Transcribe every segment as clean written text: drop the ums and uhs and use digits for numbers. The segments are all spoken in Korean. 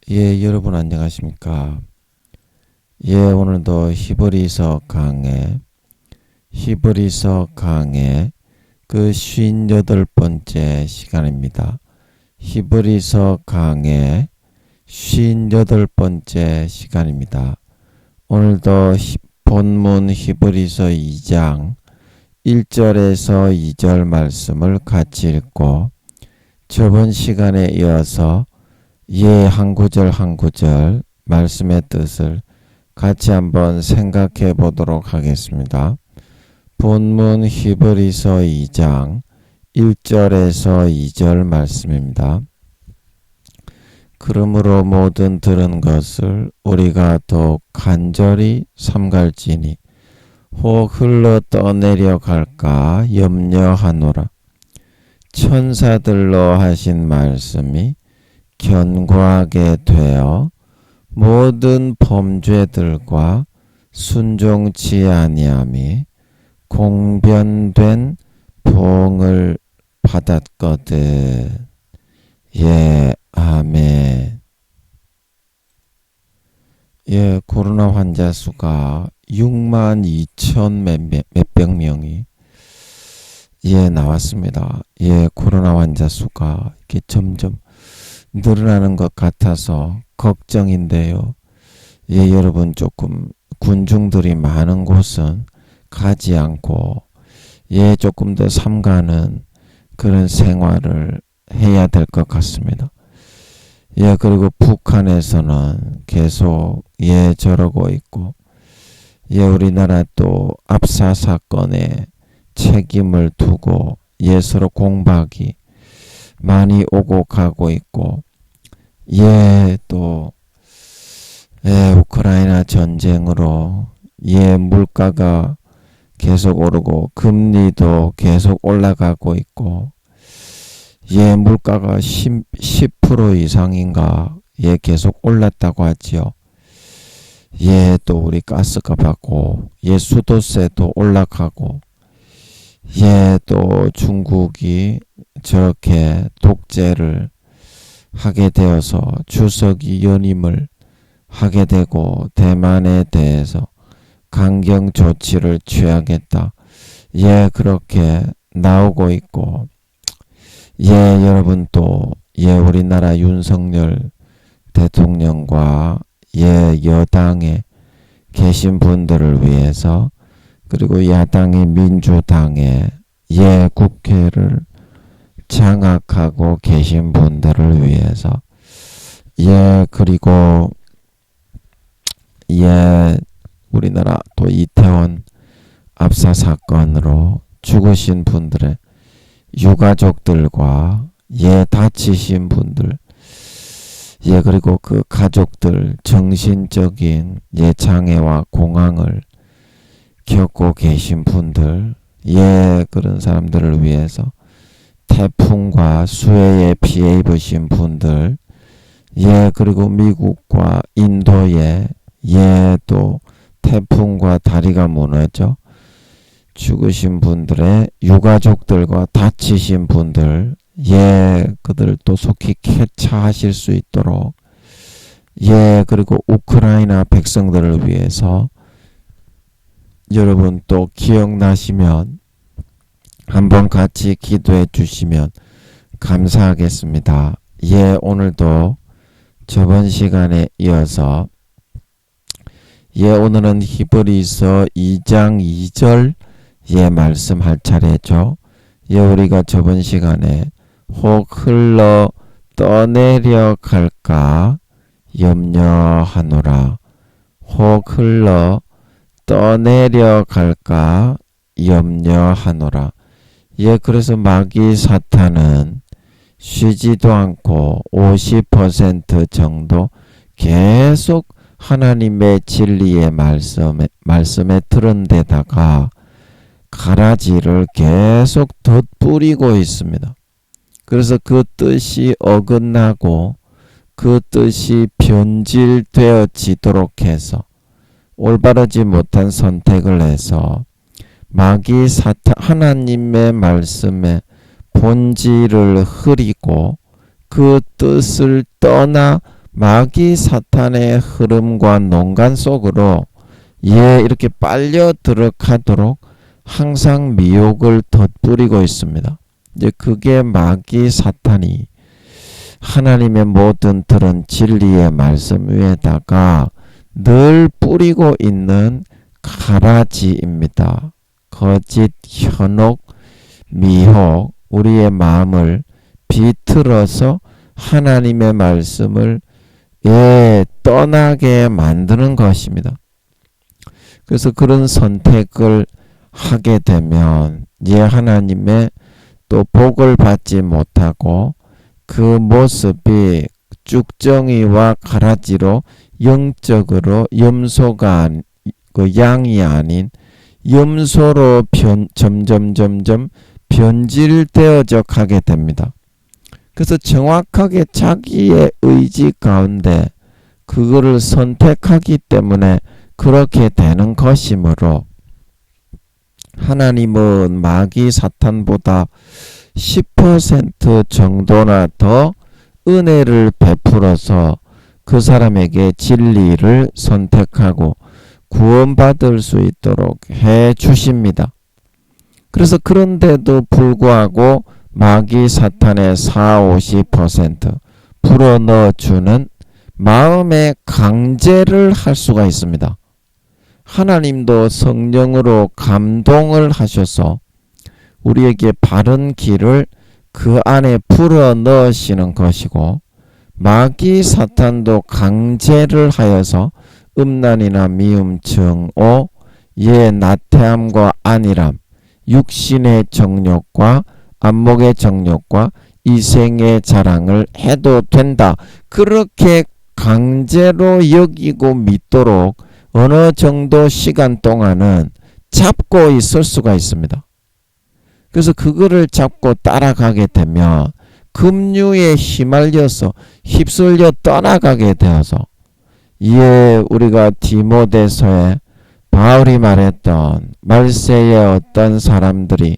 예, 여러분 안녕하십니까? 예, 오늘도 히브리서 강의 그 58번째 시간입니다. 히브리서 강의 58번째 시간입니다. 오늘도 본문 히브리서 2장 1절에서 2절 말씀을 같이 읽고 저번 시간에 이어서 한 구절 한 구절 말씀의 뜻을 같이 한번 생각해 보도록 하겠습니다. 본문 히브리서 2장 1절에서 2절 말씀입니다. 그러므로 모든 들은 것을 우리가 더욱 간절히 삼갈지니 혹 흘러 떠내려 갈까 염려하노라. 천사들로 하신 말씀이 견고하게 되어 모든 범죄들과 순종치 아니함이 공변된 보응을 받았거든. 예, 아멘. 예, 코로나 환자 수가 62,000 몇백 명이 나왔습니다. 예, 코로나 환자 수가 이렇게 점점 늘어나는 것 같아서 걱정인데요. 예, 여러분 조금 군중들이 많은 곳은 가지 않고 조금 더 삼가는 그런 생활을 해야 될 것 같습니다. 예, 그리고 북한에서는 계속 저러고 있고 우리나라 또 압사 사건에 책임을 두고 서로 공박이 많이 오고 가고 있고 또 우크라이나 전쟁으로 물가가 계속 오르고 금리도 계속 올라가고 있고 물가가 10% 이상인가 계속 올랐다고 하지요. 또 우리 가스가 받고 수도세도 올라가고 또 중국이 저렇게 독재를 하게 되어서 주석이 연임을 하게 되고 대만에 대해서 강경 조치를 취하겠다. 그렇게 나오고 있고 여러분 또 우리나라 윤석열 대통령과 여당에 계신 분들을 위해서 그리고 야당이 민주당에 국회를 장악하고 계신 분들을 위해서 그리고 우리나라 또 이태원 압사 사건으로 죽으신 분들의 유가족들과 다치신 분들 그리고 그 가족들 정신적인 장애와 공황을 겪고 계신 분들 그런 사람들을 위해서 태풍과 수해에 피해 입으신 분들 그리고 미국과 인도에 또 태풍과 다리가 무너져 죽으신 분들의 유가족들과 다치신 분들 그들을 또 속히 쾌차하실 수 있도록 그리고 우크라이나 백성들을 위해서 여러분 또 기억나시면 한번 같이 기도해 주시면 감사하겠습니다. 오늘도 저번 시간에 이어서 오늘은 히브리서 2장 2절 말씀할 차례죠. 우리가 저번 시간에 혹 흘러 떠내려 갈까 염려하노라. 혹 흘러 떠내려 갈까 염려하노라. 그래서 마귀 사탄은 쉬지도 않고 50% 정도 계속 하나님의 진리의 말씀에 들은 데다가 가라지를 계속 덧뿌리고 있습니다. 그래서 그 뜻이 어긋나고 그 뜻이 변질되어지도록 해서 올바르지 못한 선택을 해서 마귀 사탄 하나님의 말씀의 본질을 흐리고 그 뜻을 떠나 마귀 사탄의 흐름과 농간 속으로 이렇게 빨려 들어가도록 항상 미혹을 덧뿌리고 있습니다. 이제 그게 마귀 사탄이 하나님의 모든 들은 진리의 말씀 위에다가 늘 뿌리고 있는 가라지입니다. 거짓, 현혹, 미혹, 우리의 마음을 비틀어서 하나님의 말씀을 떠나게 만드는 것입니다. 그래서 그런 선택을 하게 되면 하나님의 또 복을 받지 못하고 그 모습이 쭉정이와 가라지로 영적으로 염소가 양이 아닌 염소로 점점 변질되어져 가게 됩니다. 그래서 정확하게 자기의 의지 가운데 그거를 선택하기 때문에 그렇게 되는 것이므로 하나님은 마귀 사탄보다 10% 정도나 더 은혜를 베풀어서 그 사람에게 진리를 선택하고 구원받을 수 있도록 해 주십니다. 그래서 그런데도 불구하고 마귀 사탄의 40-50% 불어넣어주는 마음의 강제를 할 수가 있습니다. 하나님도 성령으로 감동을 하셔서 우리에게 바른 길을 그 안에 불어넣으시는 것이고, 마귀 사탄도 강제를 하여서 음란이나 미움, 정오, 나태함과 안일함, 육신의 정욕과 안목의 정욕과 이생의 자랑을 해도 된다. 그렇게 강제로 여기고 믿도록 어느 정도 시간 동안은 잡고 있을 수가 있습니다. 그래서 그거를 잡고 따라가게 되면 급류에 휘말려서 휩쓸려 떠나가게 되어서 우리가 디모데서에 바울이 말했던 말세에 어떤 사람들이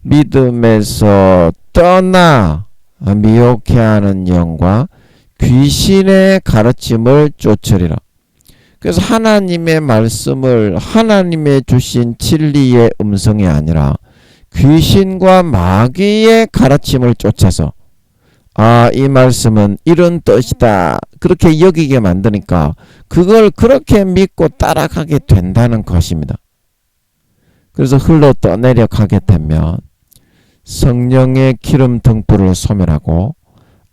믿음에서 떠나 미혹해하는 영과 귀신의 가르침을 쫓으리라. 그래서 하나님의 말씀을 하나님의 주신 진리의 음성이 아니라 귀신과 마귀의 가르침을 쫓아서 이 말씀은 이런 뜻이다 그렇게 여기게 만드니까 그걸 그렇게 믿고 따라가게 된다는 것입니다. 그래서 흘러 떠내려 가게 되면 성령의 기름 등불을 소멸하고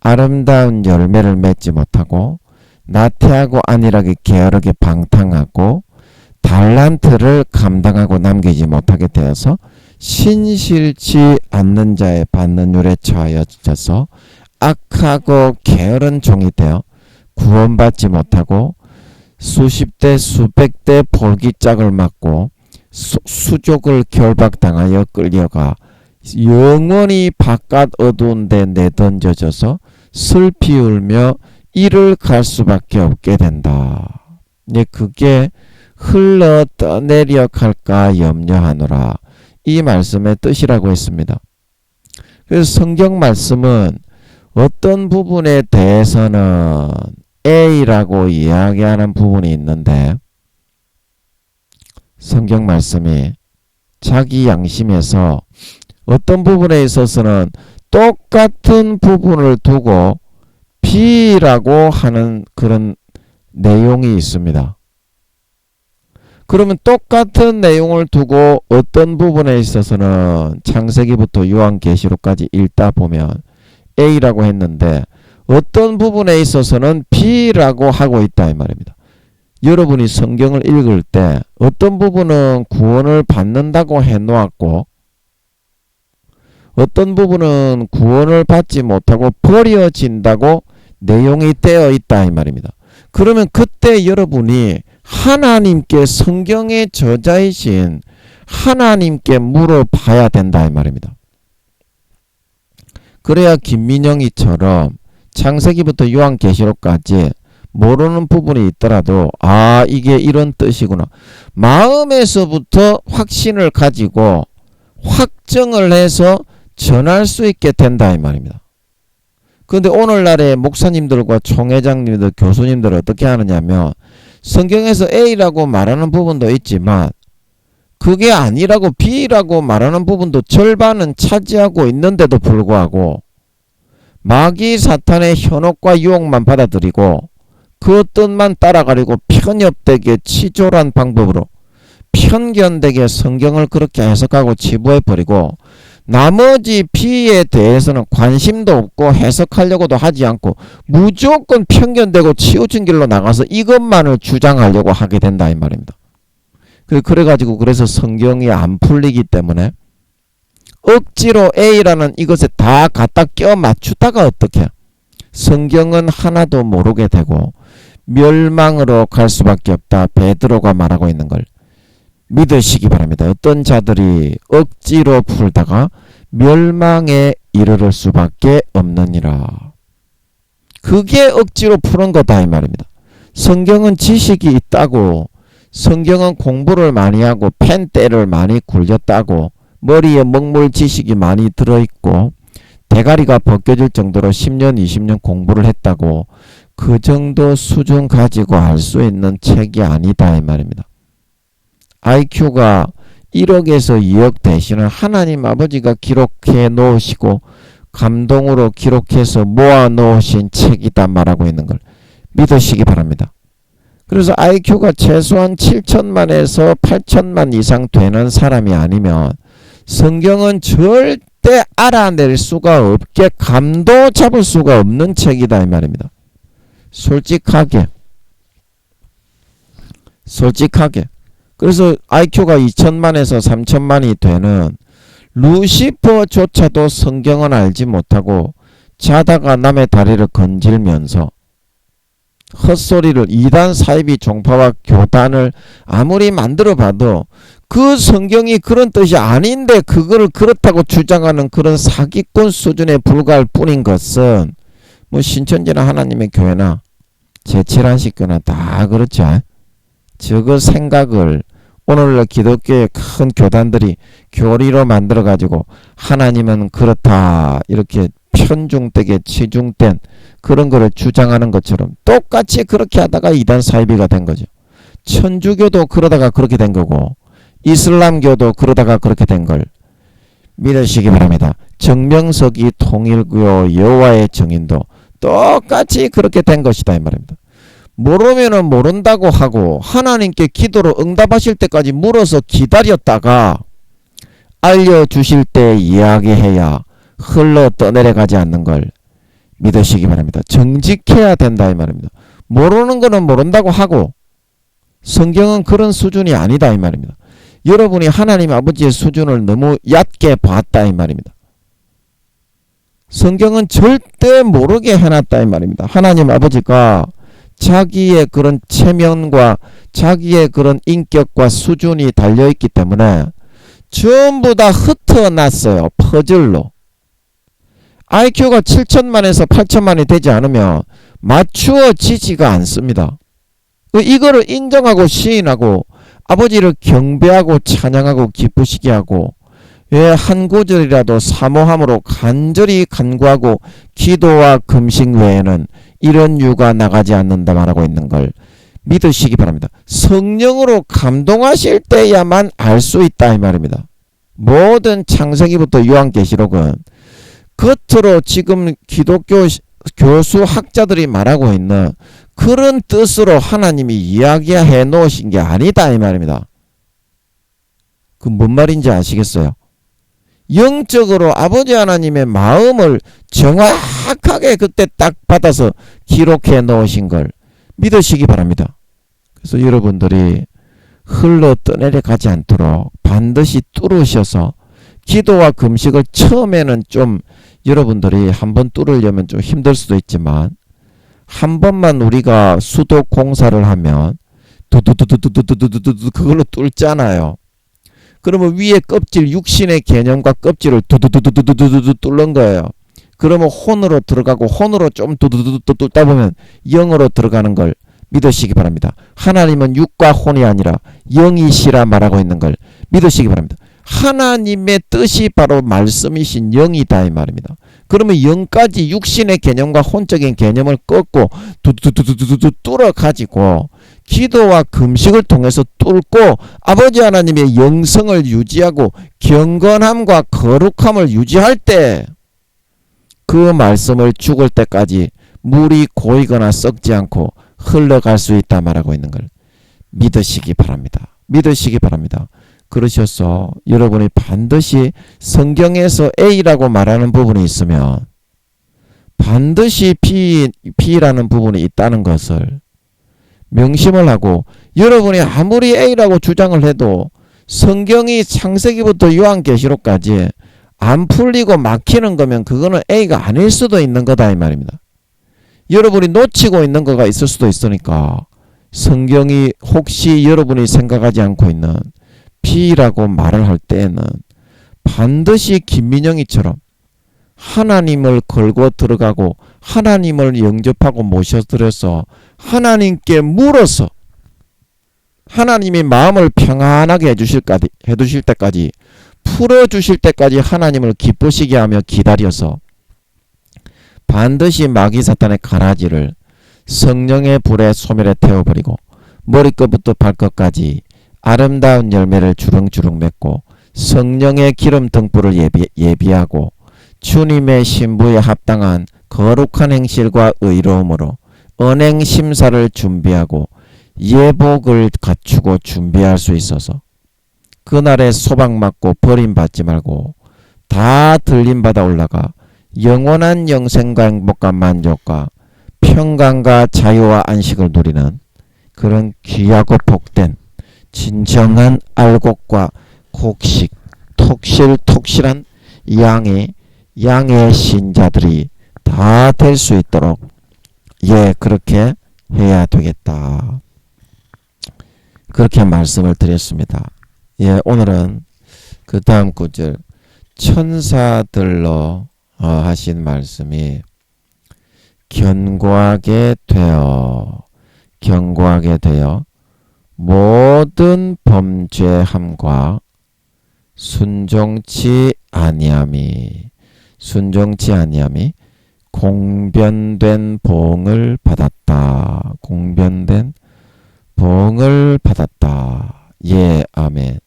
아름다운 열매를 맺지 못하고 나태하고 안일하게 게으르게 방탕하고 달란트를 감당하고 남기지 못하게 되어서 신실치 않는 자의 받는 율에 처하여져서 악하고 게으른 종이 되어 구원받지 못하고 수십 대 수백 대 볼기짝을 맞고 수족을 결박당하여 끌려가 영원히 바깥 어두운 데 내던져져서 슬피 울며 이를 갈 수밖에 없게 된다. 그게 흘러 떠내려 갈까 염려하노라. 이 말씀의 뜻이라고 했습니다. 그래서 성경 말씀은 어떤 부분에 대해서는 A라고 이야기하는 부분이 있는데 성경 말씀이 자기 양심에서 어떤 부분에 있어서는 똑같은 부분을 두고 B라고 하는 그런 내용이 있습니다. 그러면 똑같은 내용을 두고 어떤 부분에 있어서는 창세기부터 요한계시록까지 읽다 보면 A라고 했는데 어떤 부분에 있어서는 B라고 하고 있다 이 말입니다. 여러분이 성경을 읽을 때 어떤 부분은 구원을 받는다고 해놓았고 어떤 부분은 구원을 받지 못하고 버려진다고 내용이 되어 있다 이 말입니다. 그러면 그때 여러분이 하나님께 성경의 저자이신 하나님께 물어봐야 된다 이 말입니다. 그래야 김민영이처럼 창세기부터 요한계시록까지 모르는 부분이 있더라도 이게 이런 뜻이구나. 마음에서부터 확신을 가지고 확정을 해서 전할 수 있게 된다 이 말입니다. 근데 오늘날의 목사님들과 총회장님들, 교수님들 어떻게 하느냐면 성경에서 A라고 말하는 부분도 있지만 그게 아니라고 B라고 말하는 부분도 절반은 차지하고 있는데도 불구하고 마귀 사탄의 현혹과 유혹만 받아들이고 그 뜻만 따라가려고 편협되게 치졸한 방법으로 편견되게 성경을 그렇게 해석하고 치부해버리고 나머지 B에 대해서는 관심도 없고 해석하려고도 하지 않고 무조건 편견되고 치우친 길로 나가서 이것만을 주장하려고 하게 된다 이 말입니다. 그래가지고 그래서 성경이 안 풀리기 때문에 억지로 A라는 이것에 다 갖다 껴 맞추다가 어떻게 성경은 하나도 모르게 되고 멸망으로 갈 수밖에 없다. 베드로가 말하고 있는 걸 믿으시기 바랍니다. 어떤 자들이 억지로 풀다가 멸망에 이르를 수밖에 없느니라. 그게 억지로 푸는 거다 이 말입니다. 성경은 지식이 있다고, 성경은 공부를 많이 하고 펜대를 많이 굴렸다고, 머리에 먹물 지식이 많이 들어있고 대가리가 벗겨질 정도로 10년 20년 공부를 했다고 그 정도 수준 가지고 할 수 있는 책이 아니다 이 말입니다. IQ가 1억에서 2억 대신은 하나님 아버지가 기록해 놓으시고 감동으로 기록해서 모아 놓으신 책이다 말하고 있는 걸 믿으시기 바랍니다. 그래서 IQ가 최소한 7천만에서 8천만 이상 되는 사람이 아니면 성경은 절대 알아낼 수가 없게 감도 잡을 수가 없는 책이다 이 말입니다. 솔직하게 그래서 IQ가 2천만에서 3천만이 되는 루시퍼조차도 성경은 알지 못하고 자다가 남의 다리를 건질면서 헛소리를 이단 사이비 종파와 교단을 아무리 만들어 봐도 그 성경이 그런 뜻이 아닌데 그거를 그렇다고 주장하는 그런 사기꾼 수준에 불과할 뿐인 것은 뭐 신천지나 하나님의 교회나 제7안식교나 다 그렇죠. 저거 생각을 오늘날 기독교의 큰 교단들이 교리로 만들어 가지고 하나님은 그렇다 이렇게 편중되게 치중된 그런 거를 주장하는 것처럼 똑같이 그렇게 하다가 이단 사이비가 된 거죠. 천주교도 그러다가 그렇게 된 거고 이슬람교도 그러다가 그렇게 된 걸 믿으시기 바랍니다. 정명석이 통일교 여호와의 증인도 똑같이 그렇게 된 것이다 이 말입니다. 모르면은 모른다고 하고 하나님께 기도로 응답하실 때까지 물어서 기다렸다가 알려주실 때 이야기해야 흘러 떠내려가지 않는 걸 믿으시기 바랍니다. 정직해야 된다 이 말입니다. 모르는 거는 모른다고 하고 성경은 그런 수준이 아니다 이 말입니다. 여러분이 하나님 아버지의 수준을 너무 얕게 봤다 이 말입니다. 성경은 절대 모르게 해놨다 이 말입니다. 하나님 아버지가 자기의 그런 체면과 자기의 그런 인격과 수준이 달려있기 때문에 전부 다 흩어놨어요. 퍼즐로. IQ가 7천만에서 8천만이 되지 않으면 맞추어지지가 않습니다. 이거를 인정하고 시인하고 아버지를 경배하고 찬양하고 기쁘시게 하고 왜 한 구절이라도 사모함으로 간절히 간구하고 기도와 금식 외에는 이런 유가 나가지 않는다 말하고 있는 걸 믿으시기 바랍니다. 성령으로 감동하실 때야만 알 수 있다 이 말입니다. 모든 창세기부터 요한계시록은 겉으로 지금 기독교 교수 학자들이 말하고 있는 그런 뜻으로 하나님이 이야기해 놓으신 게 아니다 이 말입니다. 그 뭔 말인지 아시겠어요? 영적으로 아버지 하나님의 마음을 정확하게 그때 딱 받아서 기록해 놓으신 걸 믿으시기 바랍니다. 그래서 여러분들이 흘러 떠내려 가지 않도록 반드시 뚫으셔서 기도와 금식을 처음에는 좀 여러분들이 한번 뚫으려면 좀 힘들 수도 있지만 한 번만 우리가 수도 공사를 하면 두두두두두두두두두 그걸로 뚫잖아요. 그러면 위에 껍질 육신의 개념과 껍질을 두두두두두두두 뚫는 거예요. 그러면 혼으로 들어가고 혼으로 좀 두두두두 뚫다 보면 영으로 들어가는 걸 믿으시기 바랍니다. 하나님은 육과 혼이 아니라 영이시라 말하고 있는 걸 믿으시기 바랍니다. 하나님의 뜻이 바로 말씀이신 영이다 이 말입니다. 그러면 영까지 육신의 개념과 혼적인 개념을 꺾고 두두두두두두 뚫어가지고 기도와 금식을 통해서 뚫고 아버지 하나님의 영성을 유지하고 경건함과 거룩함을 유지할 때 그 말씀을 죽을 때까지 물이 고이거나 썩지 않고 흘러갈 수 있다 말하고 있는 걸 믿으시기 바랍니다. 믿으시기 바랍니다. 그러셔서 여러분이 반드시 성경에서 A라고 말하는 부분이 있으면 반드시 B라는 부분이 있다는 것을 명심을 하고, 여러분이 아무리 A라고 주장을 해도 성경이 창세기부터 요한계시록까지 안 풀리고 막히는 거면 그거는 A가 아닐 수도 있는 거다 이 말입니다. 여러분이 놓치고 있는 거가 있을 수도 있으니까 성경이 혹시 여러분이 생각하지 않고 있는 B라고 말을 할 때에는 반드시 김민영이처럼 하나님을 걸고 들어가고 하나님을 영접하고 모셔드려서 하나님께 물어서 하나님이 마음을 평안하게 해주실 때까지, 풀어주실 때까지 하나님을 기쁘시게 하며 기다려서 반드시 마귀 사탄의 가라지를 성령의 불에 소멸에 태워버리고 머리끝부터 발끝까지 아름다운 열매를 주렁주렁 맺고 성령의 기름 등불을 예비하고 주님의 신부에 합당한 거룩한 행실과 의로움으로 언행 심사를 준비하고 예복을 갖추고 준비할 수 있어서 그날에 소박맞고 버림받지 말고 다 들림받아 올라가 영원한 영생과 행복과 만족과 평강과 자유와 안식을 누리는 그런 귀하고 복된 진정한 알곡과 곡식, 톡실톡실한 양의 신자들이 다 될 수 있도록 그렇게 해야 되겠다. 그렇게 말씀을 드렸습니다. 오늘은 그 다음 구절 천사들로 하신 말씀이 견고하게 되어 모든 범죄함과 순종치 아니함이 공변된 봉을 받았다. 공변된 봉을 받았다. 아멘.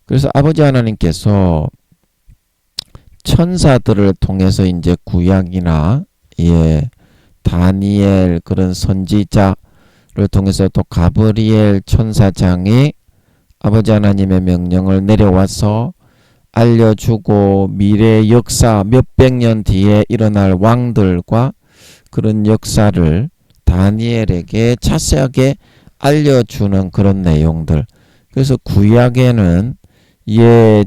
그래서 아버지 하나님께서 천사들을 통해서 이제 구약이나 다니엘 그런 선지자를 통해서 또 가브리엘 천사장이 아버지 하나님의 명령을 내려와서 알려주고 미래 역사 몇백 년 뒤에 일어날 왕들과 그런 역사를 다니엘에게 자세하게 알려주는 그런 내용들. 그래서 구약에는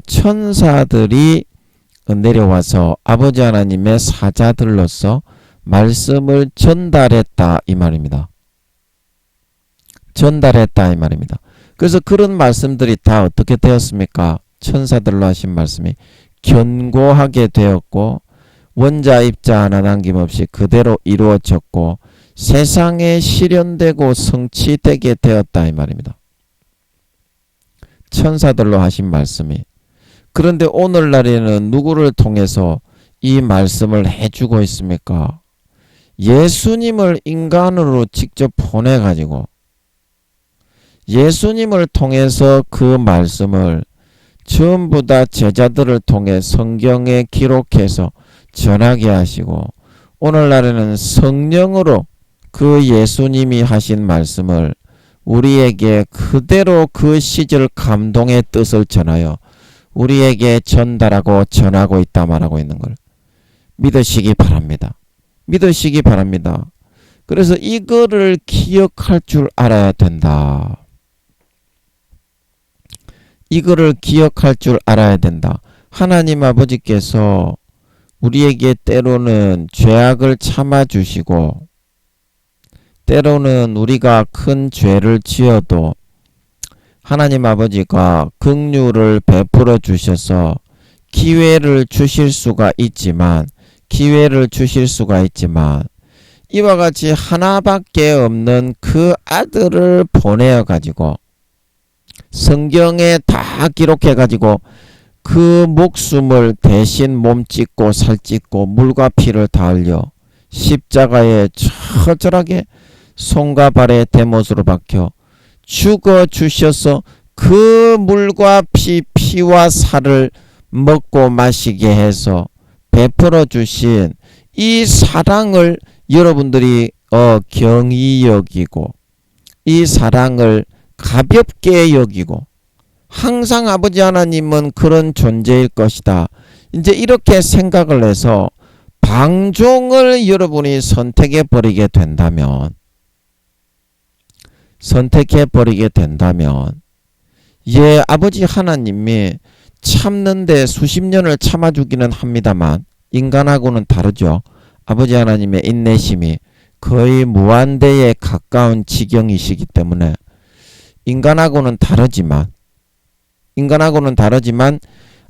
천사들이 내려와서 아버지 하나님의 사자들로서 말씀을 전달했다 이 말입니다. 그래서 그런 말씀들이 다 어떻게 되었습니까? 천사들로 하신 말씀이 견고하게 되었고 원자 입자 하나 남김없이 그대로 이루어졌고 세상에 실현되고 성취되게 되었다 이 말입니다. 천사들로 하신 말씀이. 그런데 오늘날에는 누구를 통해서 이 말씀을 해주고 있습니까? 예수님을 인간으로 직접 보내가지고 예수님을 통해서 그 말씀을 전부 다 제자들을 통해 성경에 기록해서 전하게 하시고 오늘날에는 성령으로 그 예수님이 하신 말씀을 우리에게 그대로 그 시절 감동의 뜻을 전하여 우리에게 전달하고 전하고 있다 말하고 있는 걸 믿으시기 바랍니다. 그래서 이거를 기억할 줄 알아야 된다. 하나님 아버지께서 우리에게 때로는 죄악을 참아주시고 때로는 우리가 큰 죄를 지어도 하나님 아버지가 긍휼을 베풀어 주셔서 기회를 주실 수가 있지만 이와 같이 하나밖에 없는 그 아들을 보내어 가지고 성경에 다 기록해 가지고 그 목숨을 대신 몸 찢고 살 찢고 물과 피를 다 흘려 십자가에 처절하게 손과 발에 대못으로 박혀 죽어 주셔서 그 물과 피와 살을 먹고 마시게 해서 베풀어 주신 이 사랑을 여러분들이 경히 여기고 이 사랑을 가볍게 여기고 항상 아버지 하나님은 그런 존재일 것이다. 이제 이렇게 생각을 해서 방종을 여러분이 선택해 버리게 된다면 예, 아버지 하나님이 참는데 수십 년을 참아주기는 합니다만 인간하고는 다르죠. 아버지 하나님의 인내심이 거의 무한대에 가까운 지경이시기 때문에 인간하고는 다르지만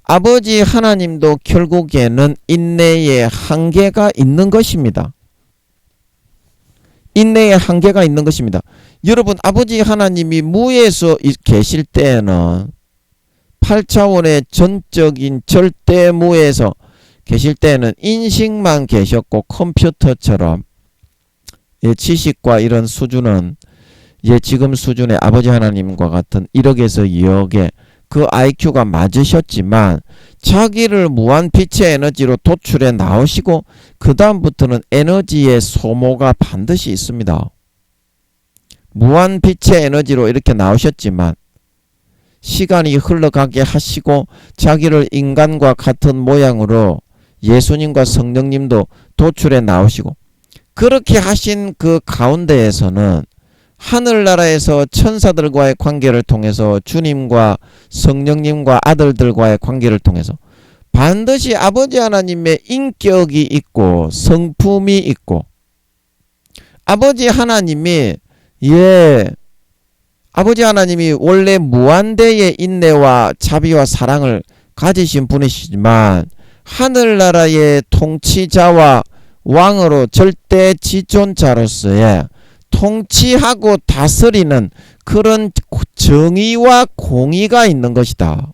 아버지 하나님도 결국에는 인내의 한계가 있는 것입니다. 인내의 한계가 있는 것입니다. 여러분, 아버지 하나님이 무에서 계실 때에는 8차원의 전적인 절대 무에서 계실 때에는 인식만 계셨고 컴퓨터처럼 지식과 이런 수준은 지금 수준의 아버지 하나님과 같은 1억에서 2억의 그 IQ가 맞으셨지만 자기를 무한 빛의 에너지로 도출해 나오시고 그 다음부터는 에너지의 소모가 반드시 있습니다. 무한 빛의 에너지로 이렇게 나오셨지만 시간이 흘러가게 하시고 자기를 인간과 같은 모양으로 예수님과 성령님도 도출해 나오시고 그렇게 하신 그 가운데에서는 하늘나라에서 천사들과의 관계를 통해서 주님과 성령님과 아들들과의 관계를 통해서 반드시 아버지 하나님의 인격이 있고 성품이 있고 아버지 하나님이 원래 무한대의 인내와 자비와 사랑을 가지신 분이시지만 하늘나라의 통치자와 왕으로 절대 지존자로서의 통치하고 다스리는 그런 정의와 공의가 있는 것이다.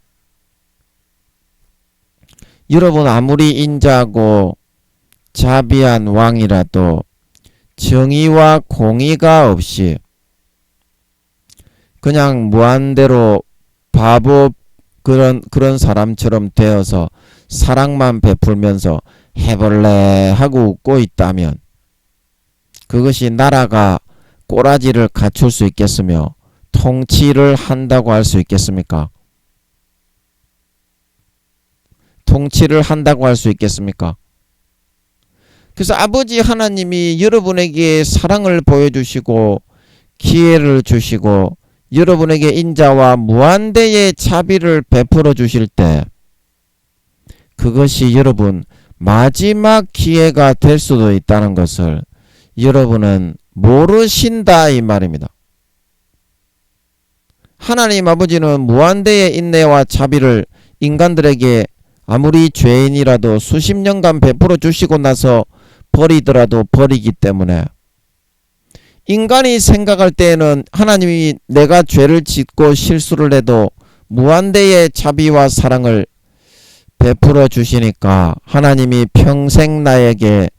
여러분, 아무리 인자하고 자비한 왕이라도 정의와 공의가 없이 그냥 무한대로 바보 그런 사람처럼 되어서 사랑만 베풀면서 해볼래 하고 웃고 있다면 그것이 나라가 꼬라지를 갖출 수 있겠으며 통치를 한다고 할 수 있겠습니까? 통치를 한다고 할 수 있겠습니까? 그래서 아버지 하나님이 여러분에게 사랑을 보여주시고 기회를 주시고 여러분에게 인자와 무한대의 자비를 베풀어 주실 때 그것이 여러분 마지막 기회가 될 수도 있다는 것을 여러분은 모르신다 이 말입니다. 하나님 아버지는 무한대의 인내와 자비를 인간들에게 아무리 죄인이라도 수십 년간 베풀어 주시고 나서 버리더라도 버리기 때문에 인간이 생각할 때에는 하나님이 내가 죄를 짓고 실수를 해도 무한대의 자비와 사랑을 베풀어 주시니까 하나님이 평생 나에게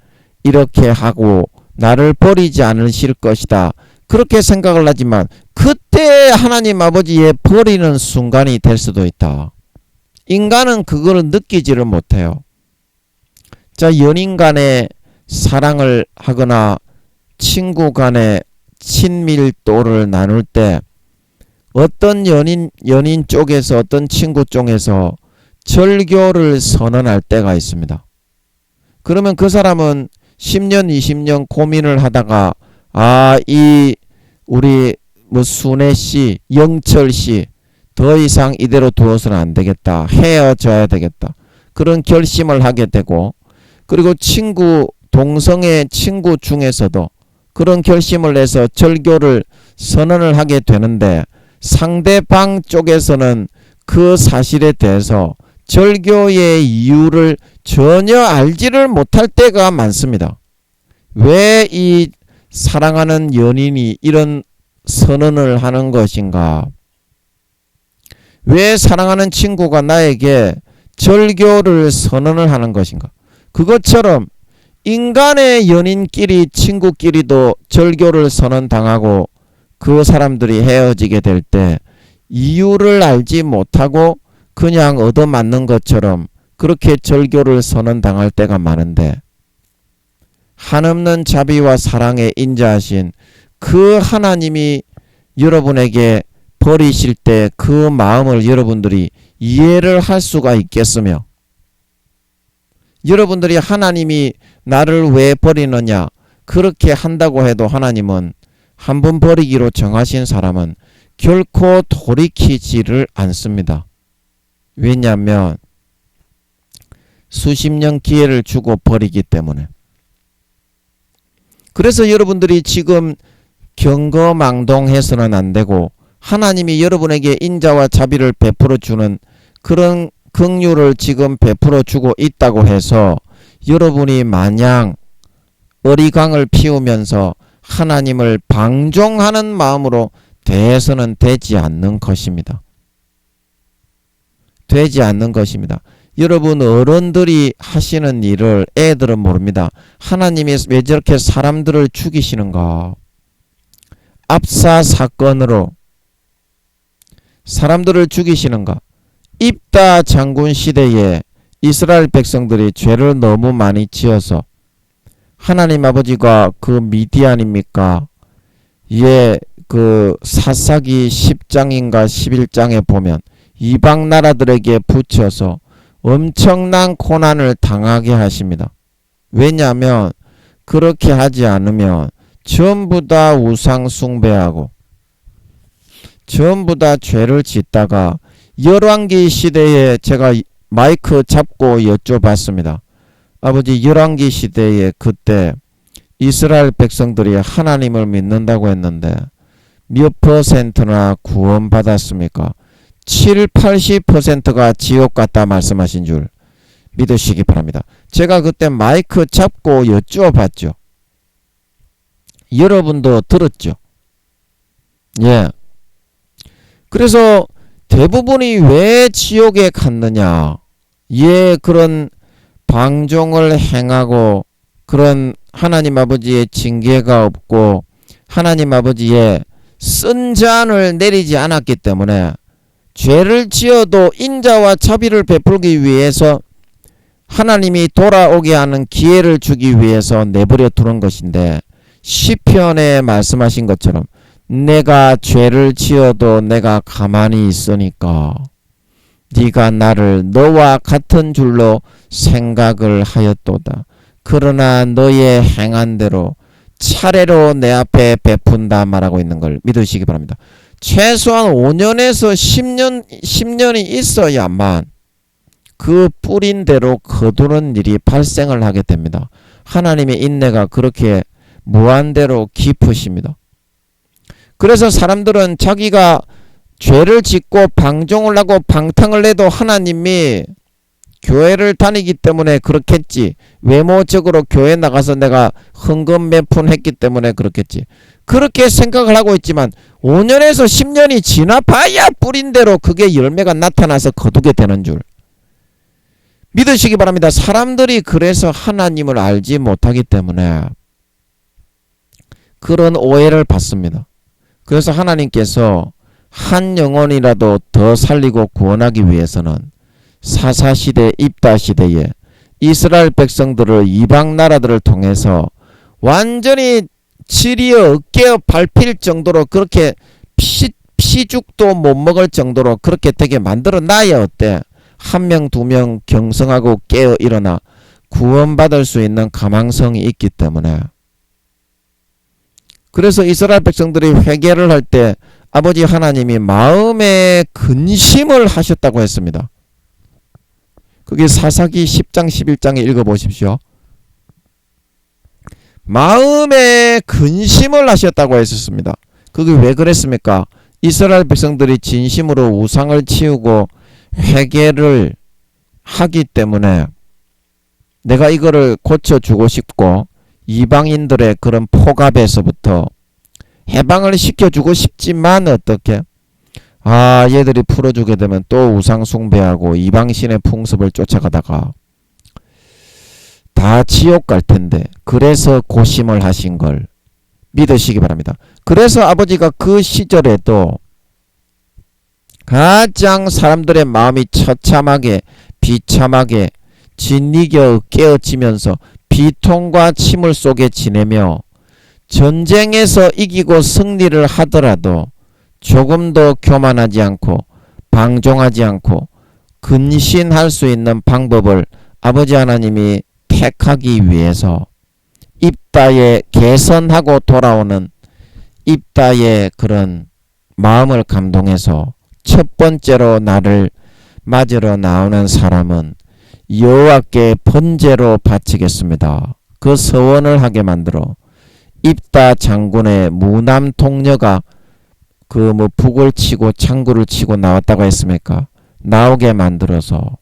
이렇게 하고 나를 버리지 않으실 것이다. 그렇게 생각을 하지만 그때 하나님 아버지의 버리는 순간이 될 수도 있다. 인간은 그걸 느끼지를 못해요. 자, 연인 간에 사랑을 하거나 친구 간에 친밀도를 나눌 때 어떤 연인 쪽에서 어떤 친구 쪽에서 절교를 선언할 때가 있습니다. 그러면 그 사람은 10년 20년 고민을 하다가 우리 순애씨 영철씨 더 이상 이대로 두어서는 안 되겠다, 헤어져야 되겠다, 그런 결심을 하게 되고, 그리고 동성의 친구 중에서도 그런 결심을 해서 절교를 선언을 하게 되는데 상대방 쪽에서는 그 사실에 대해서 절교의 이유를 전혀 알지를 못할 때가 많습니다. 왜 이 사랑하는 연인이 이런 선언을 하는 것인가? 왜 사랑하는 친구가 나에게 절교를 선언을 하는 것인가? 그것처럼 인간의 연인끼리 친구끼리도 절교를 선언당하고 그 사람들이 헤어지게 될 때 이유를 알지 못하고 그냥 얻어맞는 것처럼 그렇게 절교를 선언당할 때가 많은데, 한없는 자비와 사랑에 인자하신 그 하나님이 여러분에게 버리실 때 그 마음을 여러분들이 이해를 할 수가 있겠으며, 여러분들이 하나님이 나를 왜 버리느냐 그렇게 한다고 해도 하나님은 한 번 버리기로 정하신 사람은 결코 돌이키지를 않습니다. 왜냐하면 수십 년 기회를 주고 버리기 때문에. 그래서 여러분들이 지금 경거망동해서는 안 되고, 하나님이 여러분에게 인자와 자비를 베풀어 주는 그런 긍휼을 지금 베풀어 주고 있다고 해서 여러분이 마냥 어리광을 피우면서 하나님을 방종하는 마음으로 대해서는 되지 않는 것입니다. 되지 않는 것입니다. 여러분 어른들이 하시는 일을 애들은 모릅니다. 하나님이 왜 저렇게 사람들을 죽이시는가? 압사 사건으로 사람들을 죽이시는가? 입다 장군 시대에 이스라엘 백성들이 죄를 너무 많이 지어서 하나님 아버지가 그 미디안입니까? 예, 그 사사기 10장인가 11장에 보면 이방 나라들에게 붙여서 엄청난 고난을 당하게 하십니다. 왜냐하면 그렇게 하지 않으면 전부 다 우상 숭배하고 전부 다 죄를 짓다가, 열왕기 시대에 제가 마이크 잡고 여쭤봤습니다. 아버지, 열왕기 시대에 그때 이스라엘 백성들이 하나님을 믿는다고 했는데 몇 퍼센트나 구원받았습니까? 7, 80%가 지옥 갔다 말씀하신 줄 믿으시기 바랍니다. 제가 그때 마이크 잡고 여쭤봤죠. 여러분도 들었죠? 예. 그래서 대부분이 왜 지옥에 갔느냐? 예, 그런 방종을 행하고 그런 하나님 아버지의 징계가 없고 하나님 아버지의 쓴 잔을 내리지 않았기 때문에 죄를 지어도 인자와 자비를 베풀기 위해서 하나님이 돌아오게 하는 기회를 주기 위해서 내버려 두는 것인데, 시편에 말씀하신 것처럼 내가 죄를 지어도 내가 가만히 있으니까 네가 나를 너와 같은 줄로 생각을 하였도다. 그러나 너의 행한 대로 차례로 내 앞에 베푼다 말하고 있는 걸 믿으시기 바랍니다. 최소한 5년에서 10년이 있어야만 그 뿌린 대로 거두는 일이 발생을 하게 됩니다. 하나님의 인내가 그렇게 무한대로 깊으십니다. 그래서 사람들은 자기가 죄를 짓고 방종을 하고 방탕을 내도 하나님이 교회를 다니기 때문에 그렇겠지, 외모적으로 교회 나가서 내가 헌금 몇 푼 했기 때문에 그렇겠지, 그렇게 생각을 하고 있지만 5년에서 10년이 지나봐야 뿌린 대로 그게 열매가 나타나서 거두게 되는 줄 믿으시기 바랍니다. 사람들이 그래서 하나님을 알지 못하기 때문에 그런 오해를 받습니다. 그래서 하나님께서 한 영혼이라도 더 살리고 구원하기 위해서는 사사시대 입다시대에 이스라엘 백성들을 이방 나라들을 통해서 완전히 지리어 어깨어 밟힐 정도로 그렇게 피죽도 못 먹을 정도로 그렇게 되게 만들어 놔야 어때? 한 명 두 명 경성하고 깨어 일어나 구원받을 수 있는 가망성이 있기 때문에. 그래서 이스라엘 백성들이 회개를 할 때 아버지 하나님이 마음에 근심을 하셨다고 했습니다. 그게 사사기 10장 11장에 읽어보십시오. 마음에 근심을 하셨다고 했었습니다. 그게 왜 그랬습니까? 이스라엘 백성들이 진심으로 우상을 치우고 회개를 하기 때문에 내가 이거를 고쳐주고 싶고 이방인들의 그런 폭압에서부터 해방을 시켜주고 싶지만 어떻게? 아, 얘들이 풀어주게 되면 또 우상 숭배하고 이방신의 풍습을 쫓아가다가 다 지옥 갈 텐데, 그래서 고심을 하신 걸 믿으시기 바랍니다. 그래서 아버지가 그 시절에도 가장 사람들의 마음이 처참하게 비참하게 진리겨 깨어지면서 비통과 침울 속에 지내며 전쟁에서 이기고 승리를 하더라도 조금도 교만하지 않고 방종하지 않고 근신할 수 있는 방법을 아버지 하나님이 택하기 위해서 입다에 개선하고 돌아오는 입다의 그런 마음을 감동해서 첫 번째로 나를 맞으러 나오는 사람은 여호와께 번제로 바치겠습니다. 그 서원을 하게 만들어 입다 장군의 무남 동료가 그 북을 치고 창구를 치고 나왔다고 했습니까? 나오게 만들어서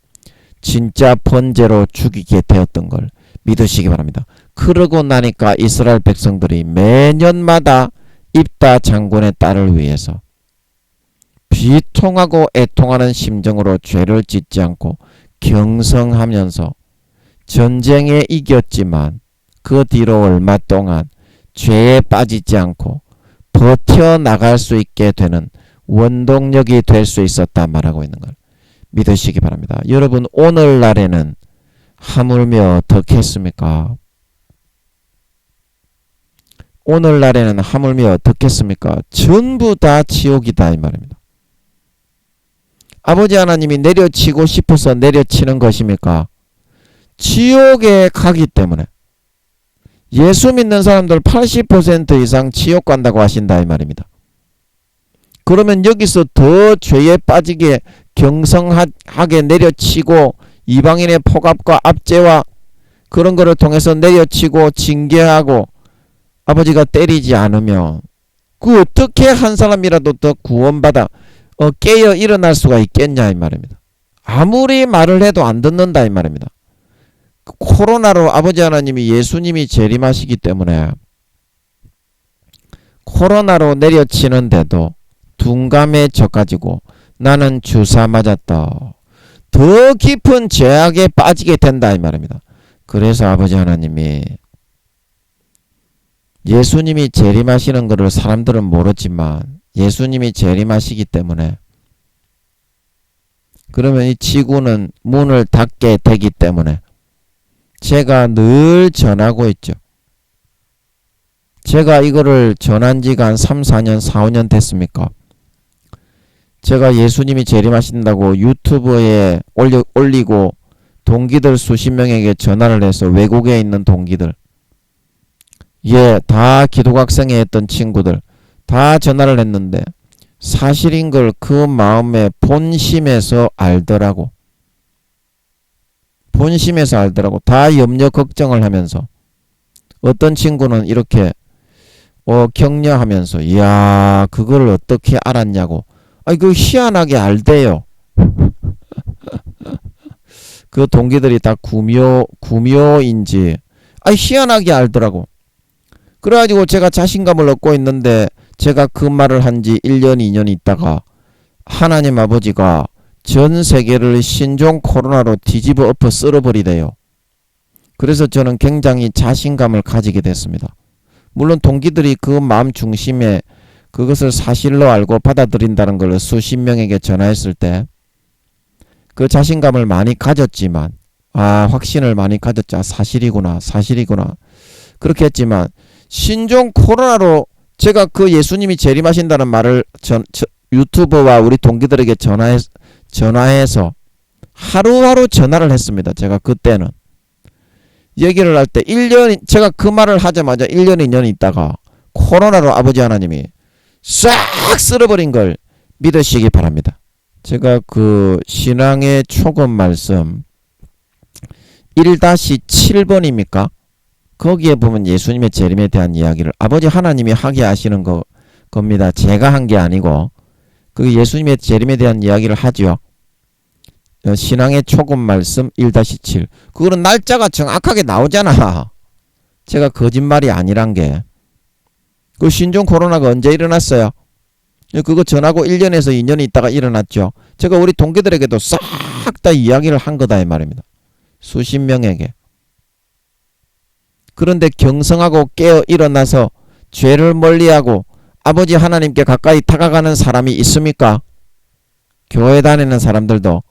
진짜 번제로 죽이게 되었던 걸 믿으시기 바랍니다. 그러고 나니까 이스라엘 백성들이 매년마다 입다 장군의 딸을 위해서 비통하고 애통하는 심정으로 죄를 짓지 않고 경성하면서 전쟁에 이겼지만 그 뒤로 얼마 동안 죄에 빠지지 않고 버텨나갈 수 있게 되는 원동력이 될 수 있었다 말하고 있는 걸 믿으시기 바랍니다. 여러분, 오늘날에는 하물며 어떻겠습니까? 오늘날에는 하물며 어떻겠습니까? 전부 다 지옥이다 이 말입니다. 아버지 하나님이 내려치고 싶어서 내려치는 것입니까? 지옥에 가기 때문에. 예수 믿는 사람들 80% 이상 지옥 간다고 하신다 이 말입니다. 그러면 여기서 더 죄에 빠지게 경성하게 내려치고 이방인의 폭압과 압제와 그런 거를 통해서 내려치고 징계하고 아버지가 때리지 않으면 그 어떻게 한 사람이라도 더 구원받아 깨어 일어날 수가 있겠냐 이 말입니다. 아무리 말을 해도 안 듣는다 이 말입니다. 코로나로 아버지 하나님이 예수님이 재림하시기 때문에 코로나로 내려치는데도 둔감해져가지고 나는 주사 맞았다. 더 깊은 죄악에 빠지게 된다 이 말입니다. 그래서 아버지 하나님이 예수님이 재림하시는 것을 사람들은 모르지만 예수님이 재림하시기 때문에 그러면 이 지구는 문을 닫게 되기 때문에 제가 늘 전하고 있죠. 제가 이거를 전한 지가 한 3, 4년, 4, 5년 됐습니까? 제가 예수님이 재림하신다고 유튜브에 올리고 동기들 수십 명에게 전화를 해서 외국에 있는 동기들 다 기독학생회 했던 친구들 다 전화를 했는데 사실인 걸 그 마음의 본심에서 알더라고. 본심에서 알더라고. 다 염려 걱정을 하면서 어떤 친구는 이렇게 격려하면서 이야 그걸 어떻게 알았냐고. 그 희한하게 알대요. 그 동기들이 다 구묘인지 희한하게 알더라고. 그래가지고 제가 자신감을 얻고 있는데 제가 그 말을 한 지 1년 2년 있다가 하나님 아버지가 전 세계를 신종 코로나로 뒤집어 엎어 쓸어버리대요. 그래서 저는 굉장히 자신감을 가지게 됐습니다. 물론 동기들이 그 마음 중심에 그것을 사실로 알고 받아들인다는 걸 수십 명에게 전화했을 때 그 자신감을 많이 가졌지만 확신을 많이 가졌자 사실이구나 그렇게 했지만 신종 코로나로 제가 그 예수님이 재림하신다는 말을 유튜버와 우리 동기들에게 전화해서 하루하루 전화를 했습니다. 제가 그때는 얘기를 할 때 1년 제가 그 말을 하자마자 1년 2년 있다가 코로나로 아버지 하나님이 싹 쓸어버린 걸 믿으시기 바랍니다. 제가 그 신앙의 초급 말씀 1-7번입니까? 거기에 보면 예수님의 재림에 대한 이야기를 아버지 하나님이 하게 하시는 겁니다. 제가 한 게 아니고 그 예수님의 재림에 대한 이야기를 하죠. 신앙의 초급 말씀 1-7 그거는 날짜가 정확하게 나오잖아. 제가 거짓말이 아니란 게 그 신종 코로나가 언제 일어났어요? 그거 전하고 1년에서 2년이 있다가 일어났죠. 제가 우리 동기들에게도 싹 다 이야기를 한 거다 이 말입니다. 수십 명에게. 그런데 경성하고 깨어 일어나서 죄를 멀리하고 아버지 하나님께 가까이 다가가는 사람이 있습니까? 교회 다니는 사람들도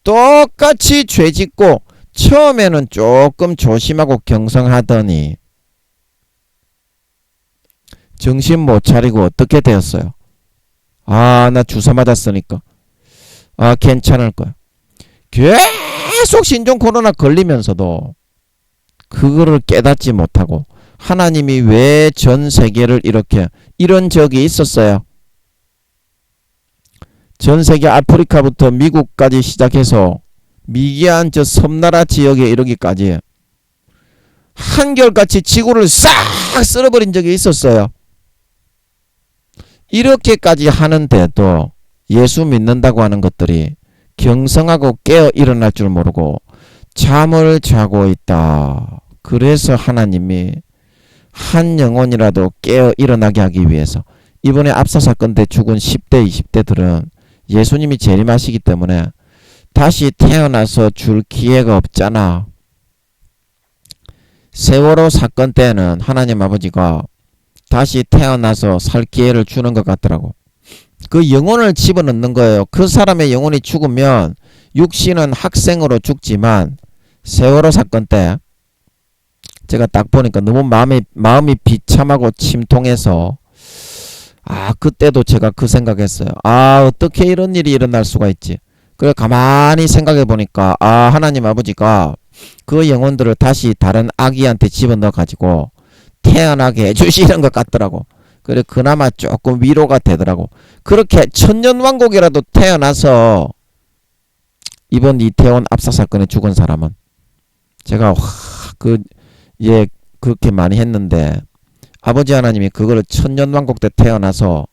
똑같이 죄 짓고 처음에는 조금 조심하고 경성하더니 정신 못 차리고 어떻게 되었어요? 아, 나 주사 맞았으니까. 아, 괜찮을 거야. 계속 신종 코로나 걸리면서도 그거를 깨닫지 못하고 하나님이 왜 전 세계를 이렇게 이런 적이 있었어요. 전 세계 아프리카부터 미국까지 시작해서 미개한 저 섬나라 지역에 이르기까지 한결같이 지구를 싹 쓸어버린 적이 있었어요. 이렇게까지 하는데도 예수 믿는다고 하는 것들이 경성하고 깨어 일어날 줄 모르고 잠을 자고 있다. 그래서 하나님이 한 영혼이라도 깨어 일어나게 하기 위해서 이번에 압사 사건 때 죽은 10대 20대들은 예수님이 재림하시기 때문에 다시 태어나서 줄 기회가 없잖아. 세월호 사건 때는 하나님 아버지가 다시 태어나서 살 기회를 주는 것 같더라고. 그 영혼을 집어넣는 거예요. 그 사람의 영혼이 죽으면 육신은 학생으로 죽지만 세월호 사건 때 제가 딱 보니까 너무 마음이 비참하고 침통해서 그때도 제가 그 생각했어요. 어떻게 이런 일이 일어날 수가 있지. 그래 가만히 생각해 보니까 하나님 아버지가 그 영혼들을 다시 다른 아기한테 집어넣어 가지고 태어나게 해주시는 것 같더라고. 그래 그나마 조금 위로가 되더라고. 그렇게 천년왕국이라도 태어나서 이번 이태원 압사 사건에 죽은 사람은 제가 그렇게 많이 했는데 아버지 하나님이 그거를 천년왕국 때 태어나서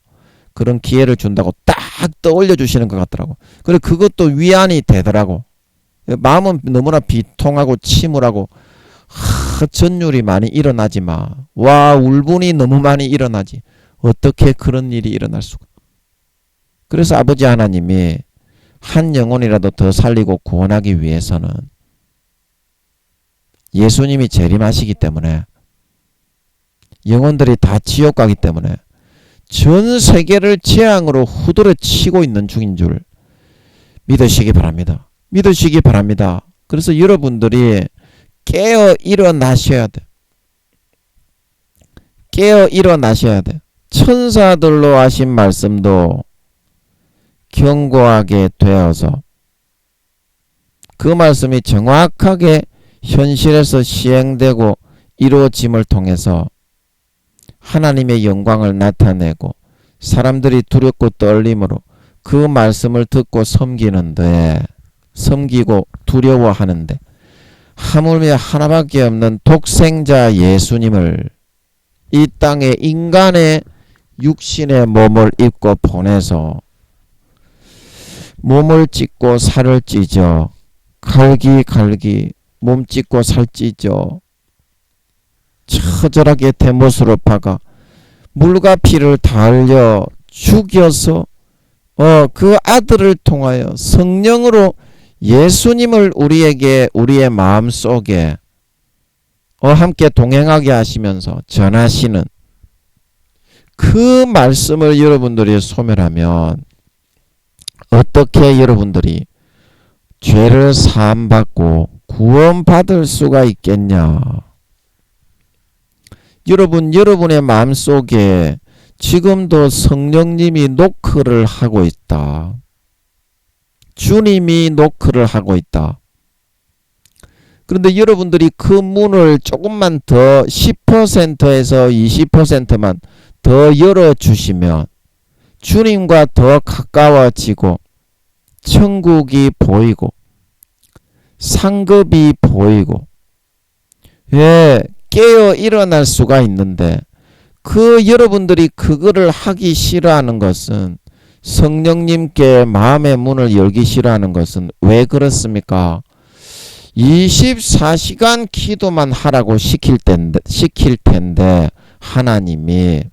그런 기회를 준다고 딱 떠올려 주시는 것 같더라고. 그래 그것도 위안이 되더라고. 마음은 너무나 비통하고 침울하고 전율이 많이 일어나지 마. 와 울분이 너무 많이 일어나지. 어떻게 그런 일이 일어날 수가. 그래서 아버지 하나님이 한 영혼이라도 더 살리고 구원하기 위해서는 예수님이 재림하시기 때문에 영혼들이 다 지옥 가기 때문에 전 세계를 재앙으로 후드려 치고 있는 중인 줄 믿으시기 바랍니다. 믿으시기 바랍니다. 그래서 여러분들이 깨어 일어나셔야 돼. 깨어 일어나셔야 돼. 천사들로 하신 말씀도 견고하게 되어서 그 말씀이 정확하게 현실에서 시행되고 이루어짐을 통해서 하나님의 영광을 나타내고 사람들이 두렵고 떨림으로 그 말씀을 듣고 섬기고 두려워하는데 하물며 하나밖에 없는 독생자 예수님을 이 땅에 인간의 육신의 몸을 입고 보내서 몸을 찢고 살을 찢어 갈기 몸 찢고 살 찢어 처절하게 대못으로 박아 물과 피를 달려 죽여서 그 아들을 통하여 성령으로 예수님을 우리의 마음속에 함께 동행하게 하시면서 전하시는 그 말씀을 여러분들이 소멸하면 어떻게 여러분들이 죄를 사함받고 구원받을 수가 있겠냐. 여러분의 마음속에 지금도 성령님이 노크를 하고 있다. 주님이 노크를 하고 있다. 그런데 여러분들이 그 문을 조금만 더 10%에서 20%만 더 열어주시면 주님과 더 가까워지고 천국이 보이고 상급이 보이고 깨어 일어날 수가 있는데 그 여러분들이 그거를 하기 싫어하는 것은 성령님께 마음의 문을 열기 싫어하는 것은 왜 그렇습니까? 24시간 기도만 하라고 시킬 텐데 하나님이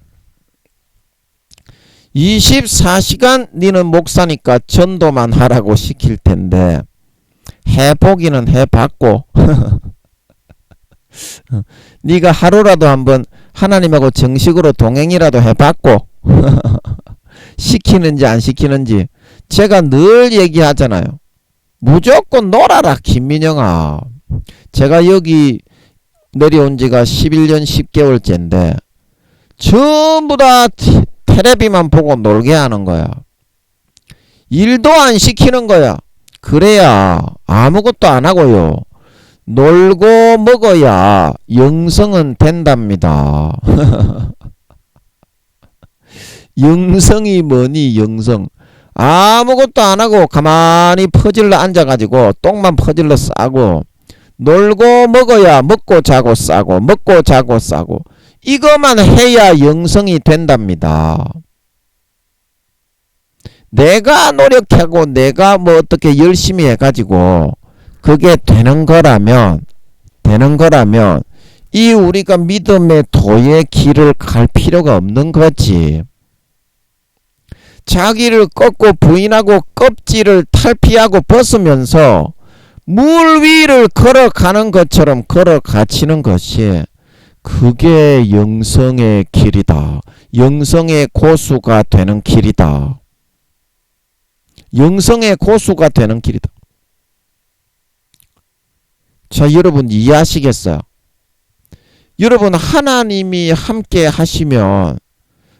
24시간 니는 목사니까 전도만 하라고 시킬 텐데 해보기는 해봤고 네가 하루라도 한번 하나님하고 정식으로 동행이라도 해봤고 시키는지 안 시키는지 제가 늘 얘기하잖아요. 무조건 놀아라 김민영아. 제가 여기 내려온 지가 11년 10개월째인데 전부 다 텔레비만 보고 놀게 하는 거야. 일도 안 시키는 거야. 그래야 아무것도 안 하고요. 놀고 먹어야 영성은 된답니다. 영성이 뭐니 영성. 아무것도 안 하고 가만히 퍼질러 앉아가지고 똥만 퍼질러 싸고 놀고 먹어야 먹고 자고 싸고 먹고 자고 싸고 이것만 해야 영성이 된답니다. 내가 노력하고 내가 뭐 어떻게 열심히 해가지고 그게 되는 거라면 이 우리가 믿음의 도의 길을 갈 필요가 없는 거지. 자기를 꺾고 부인하고 껍질을 탈피하고 벗으면서 물 위를 걸어가는 것처럼 걸어가치는 것이 그게 영성의 길이다. 영성의 고수가 되는 길이다. 영성의 고수가 되는 길이다. 자, 여러분 이해하시겠어요? 여러분 하나님이 함께 하시면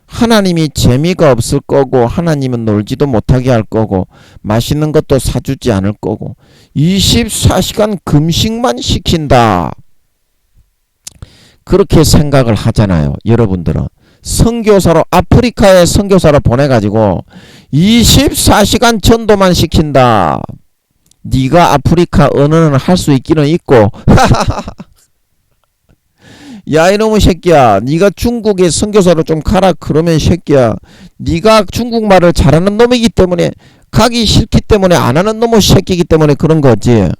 하나님이 재미가 없을 거고 하나님은 놀지도 못하게 할 거고 맛있는 것도 사주지 않을 거고 24시간 금식만 시킨다. 그렇게 생각을 하잖아요. 여러분들은 선교사로 아프리카에 선교사로 보내가지고 24시간 전도만 시킨다. 네가 아프리카 언어는 할 수 있기는 있고 야 이놈의 새끼야 네가 중국에 선교사로 좀 가라. 그러면 새끼야 네가 중국말을 잘하는 놈이기 때문에 가기 싫기 때문에 안 하는 놈의 새끼이기 때문에 그런 거지.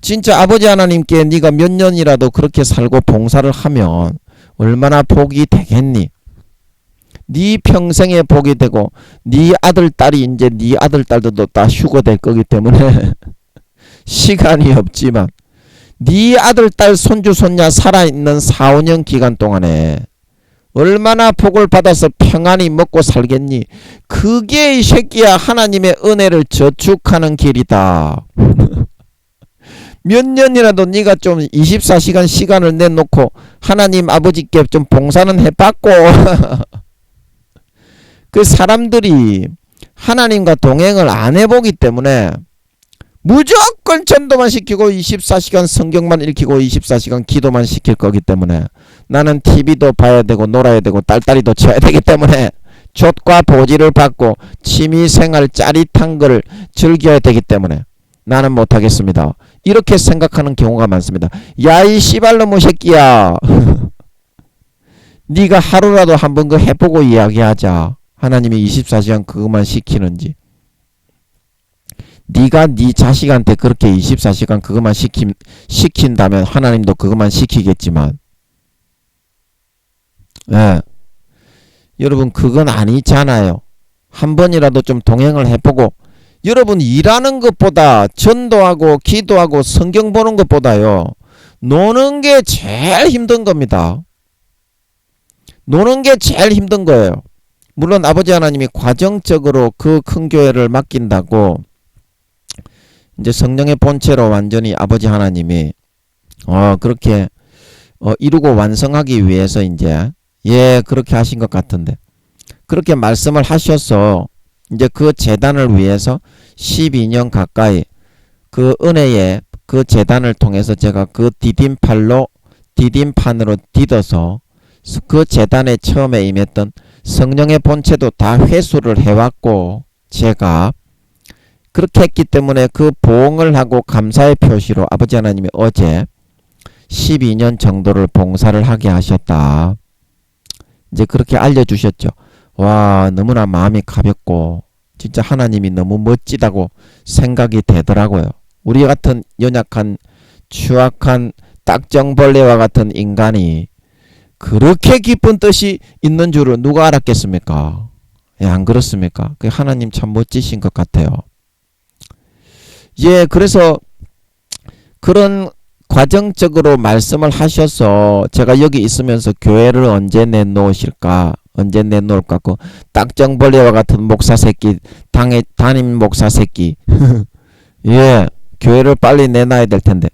진짜 아버지 하나님께 네가 몇 년이라도 그렇게 살고 봉사를 하면 얼마나 복이 되겠니? 네 평생에 복이 되고 네 아들 딸이 이제 네 아들 딸들도 다 휴거 될 거기 때문에 시간이 없지만 네 아들 딸 손주 손녀 살아있는 4, 5년 기간 동안에 얼마나 복을 받아서 평안히 먹고 살겠니? 그게 이 새끼야 하나님의 은혜를 저축하는 길이다. 몇 년이라도 네가 좀 24시간 시간을 내놓고 하나님 아버지께 좀 봉사는 해봤고 그 사람들이 하나님과 동행을 안 해보기 때문에 무조건 전도만 시키고 24시간 성경만 읽히고 24시간 기도만 시킬 거기 때문에 나는 TV도 봐야 되고 놀아야 되고 딸딸이도 쳐야 되기 때문에 족과 보지를 받고 취미생활 짜릿한 거를 즐겨야 되기 때문에 나는 못하겠습니다. 이렇게 생각하는 경우가 많습니다. 야 이 씨발놈의 새끼야 네가 하루라도 한번 그 해보고 이야기하자. 하나님이 24시간 그것만 시키는지. 네가 네 자식한테 그렇게 24시간 그것만 시킨다면 하나님도 그것만 시키겠지만 예. 여러분 그건 아니잖아요. 한 번이라도 좀 동행을 해보고 여러분 일하는 것보다 전도하고 기도하고 성경 보는 것보다요 노는 게 제일 힘든 겁니다. 노는 게 제일 힘든 거예요. 물론 아버지 하나님이 과정적으로 그 큰 교회를 맡긴다고 이제 성령의 본체로 완전히 아버지 하나님이 그렇게 이루고 완성하기 위해서 이제 그렇게 하신 것 같은데 그렇게 말씀을 하셔서 이제 그 재단을 위해서 12년 가까이 그 은혜의 그 재단을 통해서 제가 그 디딤판으로 디뎌서 그 재단에 처음에 임했던 성령의 본체도 다 회수를 해왔고 제가 그렇게 했기 때문에 그 보응을 하고 감사의 표시로 아버지 하나님이 어제 12년 정도를 봉사를 하게 하셨다. 이제 그렇게 알려주셨죠. 와 너무나 마음이 가볍고 진짜 하나님이 너무 멋지다고 생각이 되더라고요. 우리 같은 연약한 추악한 딱정벌레와 같은 인간이 그렇게 깊은 뜻이 있는 줄은 누가 알았겠습니까? 예, 안 그렇습니까? 그 하나님 참 멋지신 것 같아요. 예, 그래서 그런 과정적으로 말씀을 하셔서 제가 여기 있으면서 교회를 언제 내놓으실까? 언제 내놓을까? 그 딱정벌레와 같은 목사 새끼, 담임 목사 새끼. 예, 교회를 빨리 내놔야 될 텐데.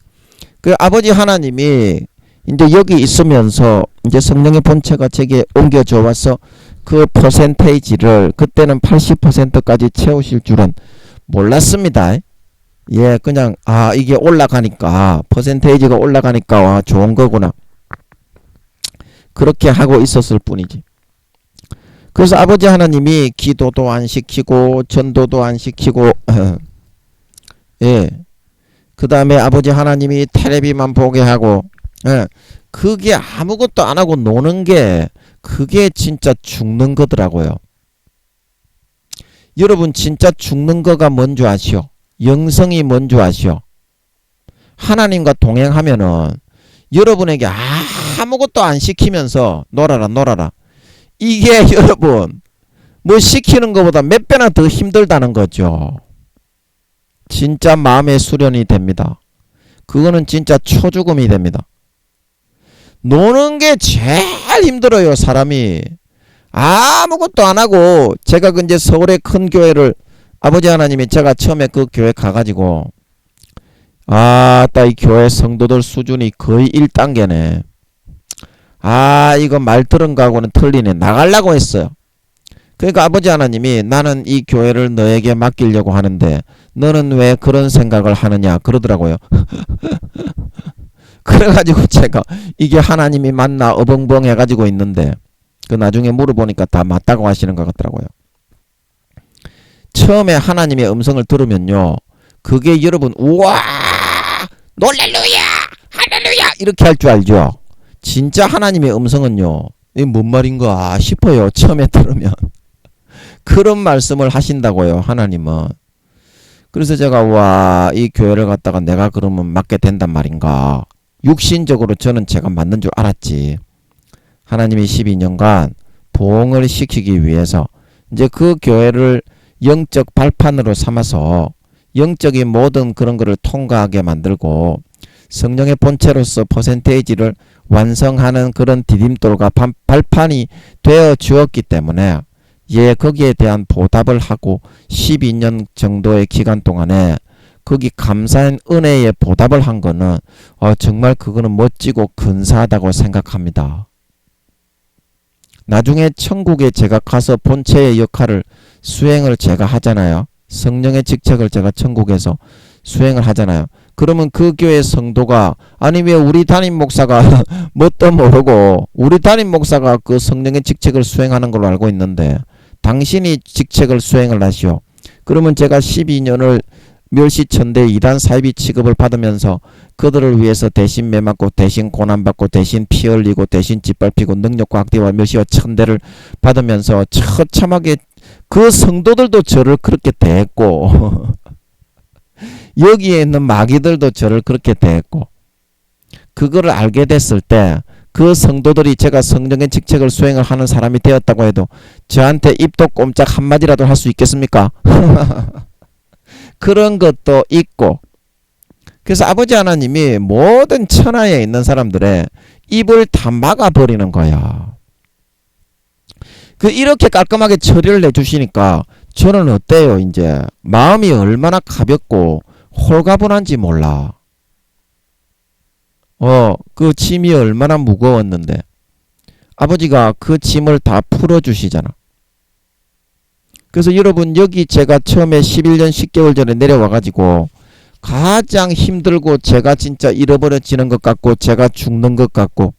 그 아버지 하나님이 이제 여기 있으면서 이제 성령의 본체가 제게 옮겨져 와서 그 퍼센테이지를 그때는 80%까지 채우실 줄은 몰랐습니다. 예, 그냥 이게 올라가니까 퍼센테이지가 올라가니까 와 좋은 거구나. 그렇게 하고 있었을 뿐이지. 그래서 아버지 하나님이 기도도 안 시키고 전도도 안 시키고 예. 그 다음에 아버지 하나님이 텔레비만 보게 하고 예. 그게 아무것도 안 하고 노는 게 그게 진짜 죽는 거더라고요. 여러분 진짜 죽는 거가 뭔 줄 아시오? 영성이 뭔 줄 아시오? 하나님과 동행하면은 여러분에게 아무것도 안 시키면서 놀아라. 이게 여러분 뭐 시키는 것보다 몇 배나 더 힘들다는 거죠. 진짜 마음의 수련이 됩니다. 그거는 진짜 초죽음이 됩니다. 노는 게 제일 힘들어요. 사람이 아무것도 안 하고 제가 이제 서울의 큰 교회를 아버지 하나님이 제가 처음에 그 교회 가가지고 이 교회 성도들 수준이 거의 1단계네. 이거 말 들은 거하고는 틀리네. 나가려고 했어요. 그러니까 아버지 하나님이 나는 이 교회를 너에게 맡기려고 하는데 너는 왜 그런 생각을 하느냐 그러더라고요. 그래가지고 제가 이게 하나님이 맞나 어벙벙 해가지고 있는데 그 나중에 물어보니까 다 맞다고 하시는 것 같더라고요. 처음에 하나님의 음성을 들으면요 그게 여러분 우와 놀랄루야 할렐루야 이렇게 할 줄 알죠. 진짜 하나님의 음성은요 이게 뭔 말인가 싶어요. 처음에 들으면 그런 말씀을 하신다고요. 하나님은. 그래서 제가 이 교회를 갖다가 내가 그러면 맡게 된단 말인가. 육신적으로 저는 제가 맞는 줄 알았지. 하나님이 12년간 부흥을 시키기 위해서 이제 그 교회를 영적 발판으로 삼아서 영적인 모든 그런 거를 통과하게 만들고 성령의 본체로서 퍼센테이지를 완성하는 그런 디딤돌과 발판이 되어 주었기 때문에 거기에 대한 보답을 하고 12년 정도의 기간 동안에 거기 감사한 은혜에 보답을 한 거는 정말 그거는 멋지고 근사하다고 생각합니다. 나중에 천국에 제가 가서 본체의 역할을 수행을 제가 하잖아요. 성령의 직책을 제가 천국에서 수행을 하잖아요. 그러면 그 교회 성도가 아니 왜 우리 담임 목사가 뭣도 모르고 우리 담임 목사가 그 성령의 직책을 수행하는 걸로 알고 있는데 당신이 직책을 수행을 하시오. 그러면 제가 12년을 멸시천대 이단 사이비 취급을 받으면서 그들을 위해서 대신 매맞고 대신 고난받고 대신 피 흘리고 대신 짓밟히고 능력과 악대와 멸시와 천대를 받으면서 처참하게 그 성도들도 저를 그렇게 대했고 여기에 있는 마귀들도 저를 그렇게 대했고 그거를 알게 됐을 때 그 성도들이 제가 성령의 직책을 수행을 하는 사람이 되었다고 해도 저한테 입도 꼼짝 한마디라도 할 수 있겠습니까? 그런 것도 있고 그래서 아버지 하나님이 모든 천하에 있는 사람들의 입을 다 막아버리는 거야. 이렇게 깔끔하게 처리를 해주시니까 저는 어때요? 이제 마음이 얼마나 가볍고 홀가분한지 몰라. 그 짐이 얼마나 무거웠는데 아버지가 그 짐을 다 풀어주시잖아. 그래서 여러분 여기 제가 처음에 11년 10개월 전에 내려와가지고 가장 힘들고 제가 진짜 잃어버려지는 것 같고 제가 죽는 것 같고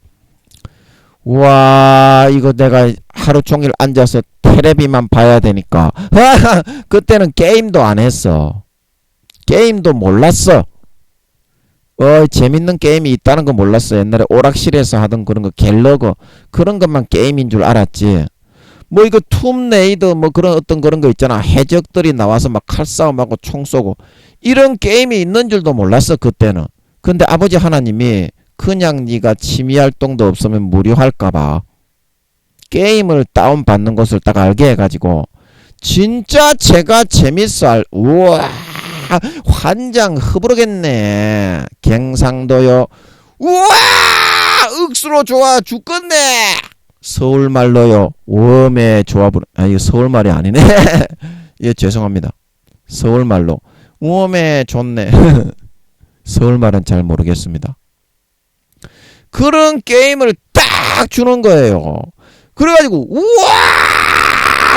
와 이거 내가 하루 종일 앉아서 텔레비만 봐야 되니까 그때는 게임도 안 했어. 게임도 몰랐어. 재밌는 게임이 있다는 거 몰랐어. 옛날에 오락실에서 하던 그런 거 갤러거 그런 것만 게임인 줄 알았지. 뭐 이거 툼레이더 뭐 그런 어떤 그런 거 있잖아. 해적들이 나와서 막 칼싸움하고 총 쏘고 이런 게임이 있는 줄도 몰랐어 그때는. 근데 아버지 하나님이 그냥 네가 취미활동도 없으면 무료할까봐 게임을 다운받는 것을 딱 알게 해가지고 진짜 제가 재밌어. 우와, 환장 흐부르겠네. 경상도요. 우와, 억수로 좋아 죽겠네. 서울말로요. 웜에 좋아 부르. 이거 서울말이 아니네. 예, 죄송합니다. 서울말로 웜에 좋네. 서울말은 잘 모르겠습니다. 그런 게임을 딱 주는 거예요. 그래가지고 우와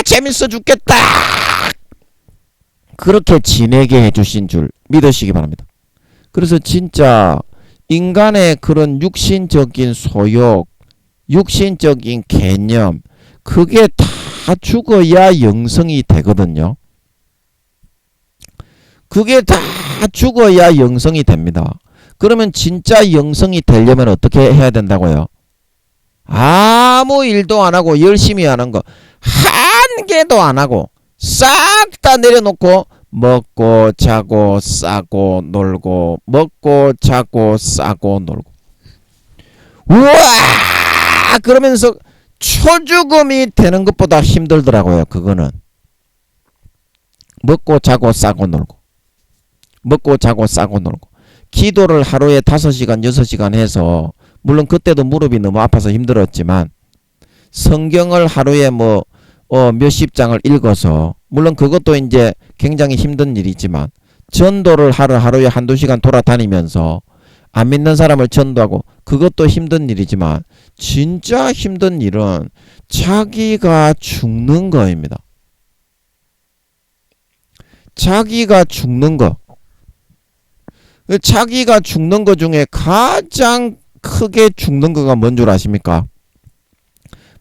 재밌어 죽겠다. 그렇게 지내게 해주신 줄 믿으시기 바랍니다. 그래서 진짜 인간의 그런 육신적인 소욕, 육신적인 개념, 그게 다 죽어야 영성이 되거든요. 그게 다 죽어야 영성이 됩니다. 그러면 진짜 영성이 되려면 어떻게 해야 된다고요? 아무 일도 안 하고 열심히 하는 거 한 개도 안 하고 싹 다 내려놓고 먹고 자고 싸고 놀고 먹고 자고 싸고 놀고 우와 그러면서 초죽음이 되는 것보다 힘들더라고요. 그거는 먹고 자고 싸고 놀고 먹고 자고 싸고 놀고 기도를 하루에 5시간 6시간 해서 물론 그때도 무릎이 너무 아파서 힘들었지만 성경을 하루에 몇십 장을 읽어서 물론 그것도 이제 굉장히 힘든 일이지만 전도를 하루에 1-2시간 돌아다니면서 안 믿는 사람을 전도하고 그것도 힘든 일이지만 진짜 힘든 일은 자기가 죽는 거입니다. 자기가 죽는 거. 자기가 죽는 것 중에 가장 크게 죽는 거가 뭔 줄 아십니까?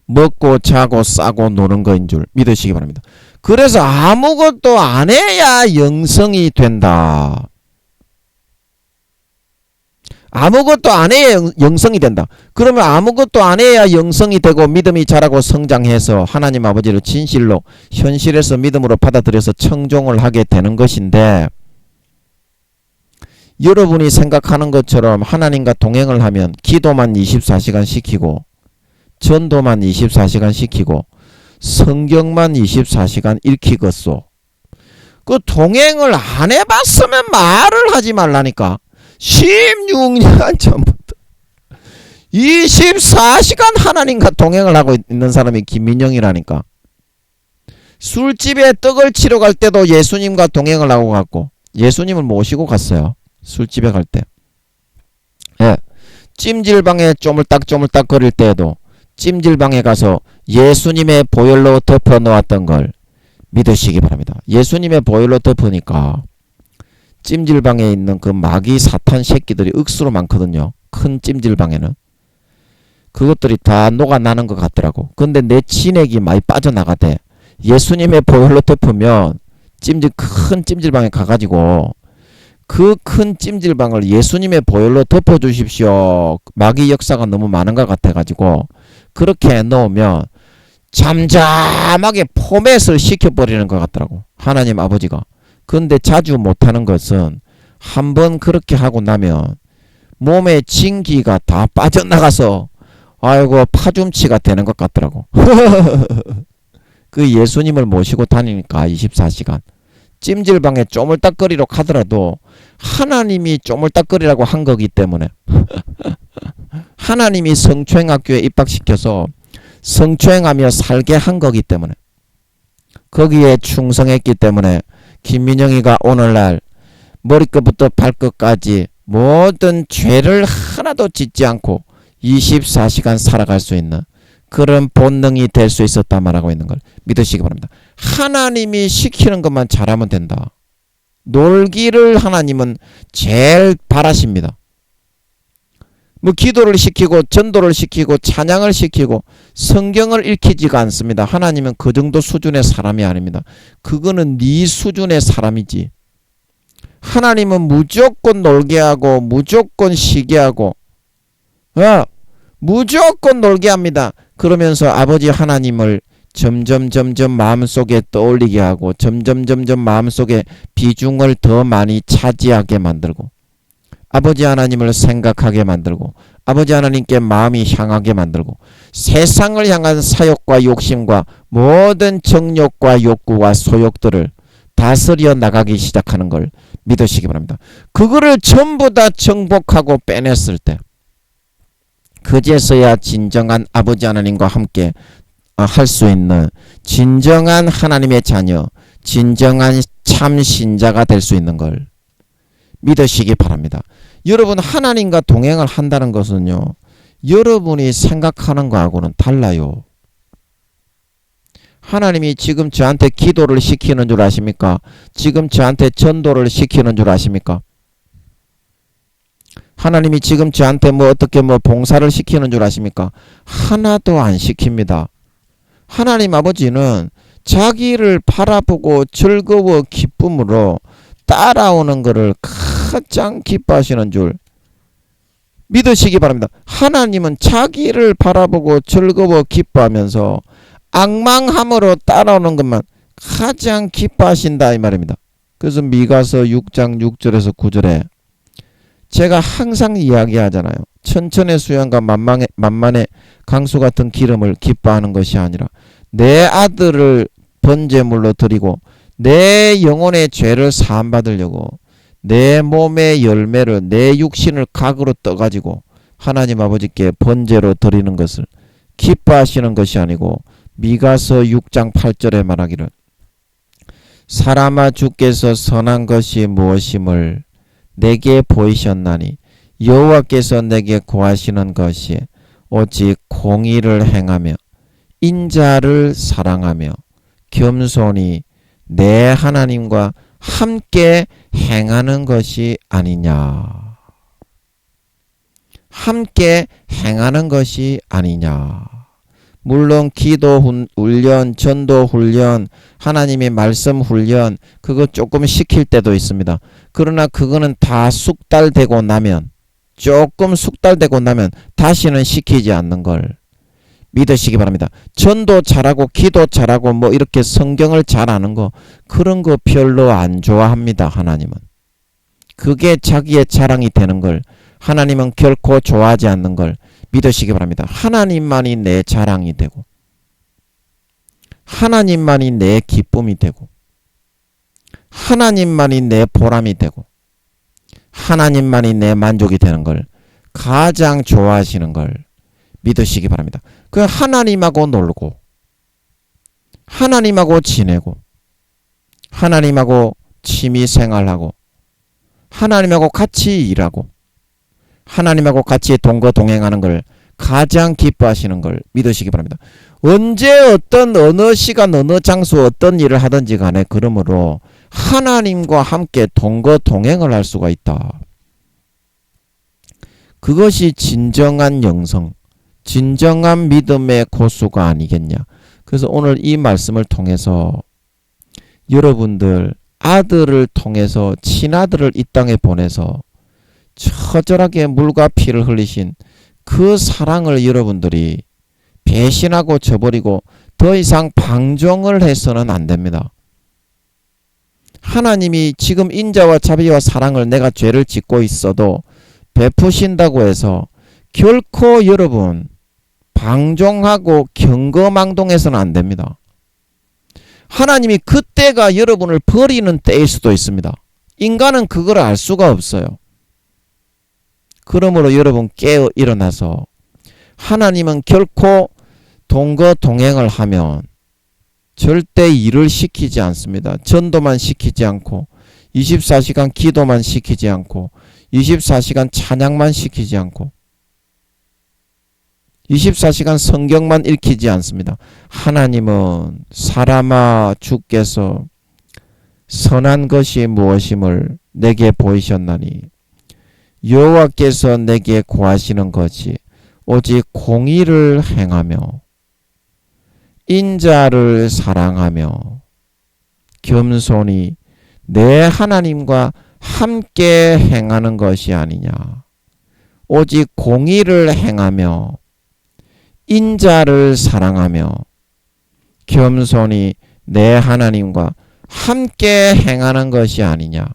먹고 자고 싸고 노는 거인 줄 믿으시기 바랍니다. 그래서 아무것도 안 해야 영성이 된다. 아무것도 안 해야 영성이 된다. 그러면 아무것도 안 해야 영성이 되고 믿음이 자라고 성장해서 하나님 아버지를 진실로 현실에서 믿음으로 받아들여서 청종을 하게 되는 것인데 여러분이 생각하는 것처럼 하나님과 동행을 하면 기도만 24시간 시키고 전도만 24시간 시키고 성경만 24시간 읽히겠소. 그 동행을 안 해봤으면 말을 하지 말라니까. 16년 전부터 24시간 하나님과 동행을 하고 있는 사람이 김민영이라니까. 술집에 떡을 치러 갈 때도 예수님과 동행을 하고 갔고 예수님을 모시고 갔어요. 술집에 갈 때. 예. 찜질방에 쪼물딱 거릴 때에도 찜질방에 가서 예수님의 보혈로 덮어 놓았던 걸 믿으시기 바랍니다. 예수님의 보혈로 덮으니까 찜질방에 있는 그 마귀 사탄 새끼들이 억수로 많거든요. 큰 찜질방에는. 그것들이 다 녹아나는 것 같더라고. 근데 내 진액이 많이 빠져나가대. 예수님의 보혈로 덮으면 큰 찜질방에 가가지고 그 큰 찜질방을 예수님의 보혈로 덮어주십시오. 마귀 역사가 너무 많은 것 같아가지고 그렇게 해놓으면 잠잠하게 포맷을 시켜버리는 것 같더라고. 하나님 아버지가. 근데 자주 못하는 것은 한번 그렇게 하고 나면 몸의 진기가 다 빠져나가서 아이고 파줌치가 되는 것 같더라고. 그 예수님을 모시고 다니니까 24시간 찜질방에 쪼물딱거리로 가더라도 하나님이 쪼물딱거리라고 한 거기 때문에 하나님이 성추행학교에 입학시켜서 성추행하며 살게 한 거기 때문에 거기에 충성했기 때문에 김민영이가 오늘날 머리끝부터 발끝까지 모든 죄를 하나도 짓지 않고 24시간 살아갈 수 있는 그런 본능이 될 수 있었다 말하고 있는 걸 믿으시기 바랍니다. 하나님이 시키는 것만 잘하면 된다. 놀기를 하나님은 제일 바라십니다. 기도를 시키고 전도를 시키고 찬양을 시키고 성경을 읽히지가 않습니다. 하나님은 그 정도 수준의 사람이 아닙니다. 그거는 네 수준의 사람이지. 하나님은 무조건 놀게 하고 무조건 쉬게 하고 무조건 놀게 합니다. 그러면서 아버지 하나님을 점점 마음속에 떠올리게 하고 점점 마음속에 비중을 더 많이 차지하게 만들고 아버지 하나님을 생각하게 만들고 아버지 하나님께 마음이 향하게 만들고 세상을 향한 사욕과 욕심과 모든 정욕과 욕구와 소욕들을 다스려 나가기 시작하는 걸 믿으시기 바랍니다. 그거를 전부 다 정복하고 빼냈을 때 그제서야 진정한 아버지 하나님과 함께 할 수 있는 진정한 하나님의 자녀, 진정한 참 신자가 될 수 있는 걸 믿으시기 바랍니다. 여러분, 하나님과 동행을 한다는 것은요, 여러분이 생각하는 거하고는 달라요. 하나님이 지금 저한테 기도를 시키는 줄 아십니까? 지금 저한테 전도를 시키는 줄 아십니까? 하나님이 지금 저한테 어떻게 봉사를 시키는 줄 아십니까? 하나도 안 시킵니다. 하나님 아버지는 자기를 바라보고 즐거워 기쁨으로 따라오는 것을 가장 기뻐하시는 줄 믿으시기 바랍니다. 하나님은 자기를 바라보고 즐거워 기뻐하면서 앙망함으로 따라오는 것만 가장 기뻐하신다 이 말입니다. 그래서 미가서 6장 6절에서 9절에 제가 항상 이야기하잖아요. 천천의 수양과 만만의 강수 같은 기름을 기뻐하는 것이 아니라 내 아들을 번제물로 드리고 내 영혼의 죄를 사함받으려고 내 몸의 열매를 내 육신을 각으로 떠가지고 하나님 아버지께 번제로 드리는 것을 기뻐하시는 것이 아니고 미가서 6장 8절에 말하기를 사람아 주께서 선한 것이 무엇임을 내게 보이셨나니 여호와께서 내게 구하시는 것이 오직 공의를 행하며 인자를 사랑하며 겸손히 내 하나님과 함께 행하는 것이 아니냐. 함께 행하는 것이 아니냐. 물론 기도 훈련, 전도 훈련, 하나님의 말씀 훈련 그거 조금 시킬 때도 있습니다. 그러나 그거는 다 숙달되고 나면 조금 숙달되고 나면 다시는 시키지 않는 걸 믿으시기 바랍니다. 전도 잘하고 기도 잘하고 이렇게 성경을 잘 아는 거 그런 거 별로 안 좋아합니다. 하나님은. 그게 자기의 자랑이 되는 걸 하나님은 결코 좋아하지 않는 걸 믿으시기 바랍니다. 하나님만이 내 자랑이 되고 하나님만이 내 기쁨이 되고 하나님만이 내 보람이 되고 하나님만이 내 만족이 되는 걸 가장 좋아하시는 걸 믿으시기 바랍니다. 그 하나님하고 놀고 하나님하고 지내고 하나님하고 취미생활하고 하나님하고 같이 일하고 하나님하고 같이 동거동행하는 걸 가장 기뻐하시는 걸 믿으시기 바랍니다. 언제 어느 시간 어느 장소 어떤 일을 하든지 간에 그러므로 하나님과 함께 동거동행을 할 수가 있다. 그것이 진정한 영성, 진정한 믿음의 고수가 아니겠냐. 그래서 오늘 이 말씀을 통해서 여러분들 아들을 통해서 친아들을 이 땅에 보내서 처절하게 물과 피를 흘리신 그 사랑을 여러분들이 배신하고 저버리고 더 이상 방종을 해서는 안 됩니다. 하나님이 지금 인자와 자비와 사랑을 내가 죄를 짓고 있어도 베푸신다고 해서 결코 여러분 방종하고 경거망동해서는 안 됩니다. 하나님이 그때가 여러분을 버리는 때일 수도 있습니다. 인간은 그걸 알 수가 없어요. 그러므로 여러분 깨어 일어나서 하나님은 결코 동거동행을 하면 절대 일을 시키지 않습니다. 전도만 시키지 않고 24시간 기도만 시키지 않고 24시간 찬양만 시키지 않고 24시간 성경만 읽히지 않습니다. 하나님은 사람아 주께서 선한 것이 무엇임을 내게 보이셨나니 여호와께서 내게 구하시는 것이 오직 공의를 행하며 인자를 사랑하며 겸손히 내 하나님과 함께 행하는 것이 아니냐. 오직 공의를 행하며 인자를 사랑하며 겸손히 내 하나님과 함께 행하는 것이 아니냐.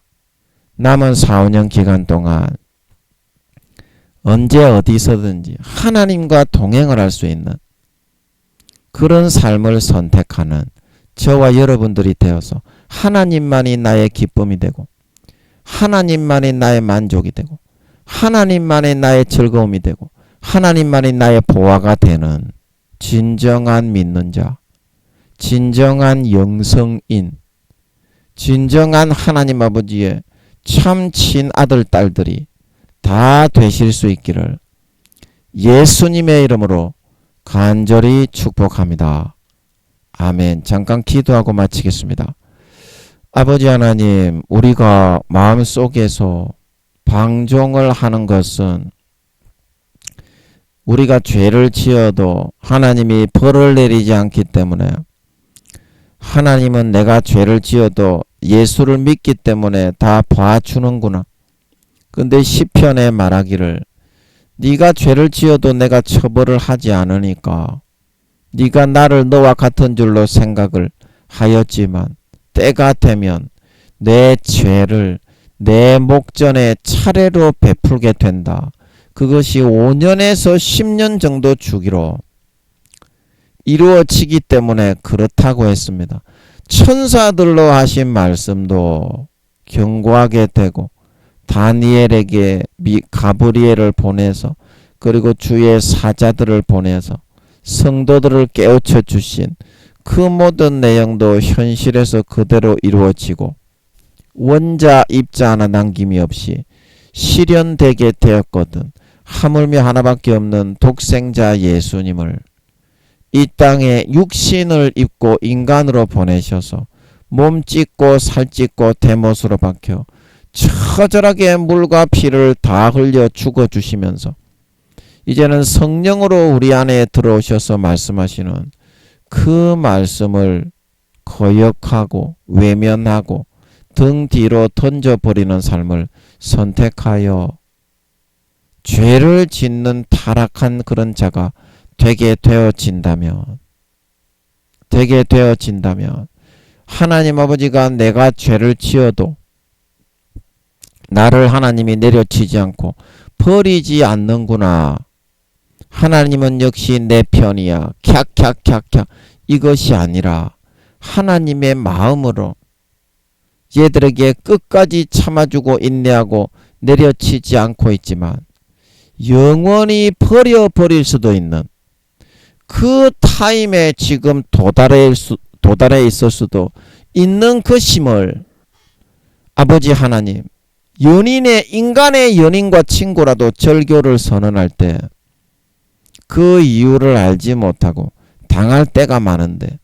남은 4, 5년 기간 동안 언제 어디서든지 하나님과 동행을 할 수 있는 그런 삶을 선택하는 저와 여러분들이 되어서 하나님만이 나의 기쁨이 되고 하나님만이 나의 만족이 되고 하나님만이 나의 즐거움이 되고 하나님만이 나의 보화가 되는 진정한 믿는 자, 진정한 영성인, 진정한 하나님 아버지의 참 친아들 딸들이 다 되실 수 있기를 예수님의 이름으로 간절히 축복합니다. 아멘. 잠깐 기도하고 마치겠습니다. 아버지 하나님, 우리가 마음속에서 방종을 하는 것은 우리가 죄를 지어도 하나님이 벌을 내리지 않기 때문에 하나님은 내가 죄를 지어도 예수를 믿기 때문에 다 봐주는구나. 근데 시편에 말하기를 네가 죄를 지어도 내가 처벌을 하지 않으니까 네가 나를 너와 같은 줄로 생각을 하였지만 때가 되면 내 죄를 내 목전에 차례로 베풀게 된다. 그것이 5년에서 10년 정도 주기로 이루어지기 때문에 그렇다고 했습니다. 천사들로 하신 말씀도 경고하게 되고 다니엘에게 가브리엘을 보내서 그리고 주의 사자들을 보내서 성도들을 깨우쳐 주신 그 모든 내용도 현실에서 그대로 이루어지고 원자 입자 하나 남김이 없이 실현되게 되었거든. 하물며 하나밖에 없는 독생자 예수님을 이 땅에 육신을 입고 인간으로 보내셔서 몸 찢고 살 찢고 대못으로 박혀 처절하게 물과 피를 다 흘려 죽어주시면서 이제는 성령으로 우리 안에 들어오셔서 말씀하시는 그 말씀을 거역하고 외면하고 등 뒤로 던져버리는 삶을 선택하여 죄를 짓는 타락한 그런 자가 되게 되어진다면 하나님 아버지가 내가 죄를 지어도 나를 하나님이 내려치지 않고 버리지 않는구나. 하나님은 역시 내 편이야. 캬캬캬캬. 이것이 아니라 하나님의 마음으로 얘들에게 끝까지 참아주고 인내하고 내려치지 않고 있지만 영원히 버려버릴 수도 있는 그 타임에 지금 도달해 있을 수도 있는 그 심을 아버지 하나님 인간의 연인과 친구라도 절교를 선언할 때 그 이유를 알지 못하고 당할 때가 많은데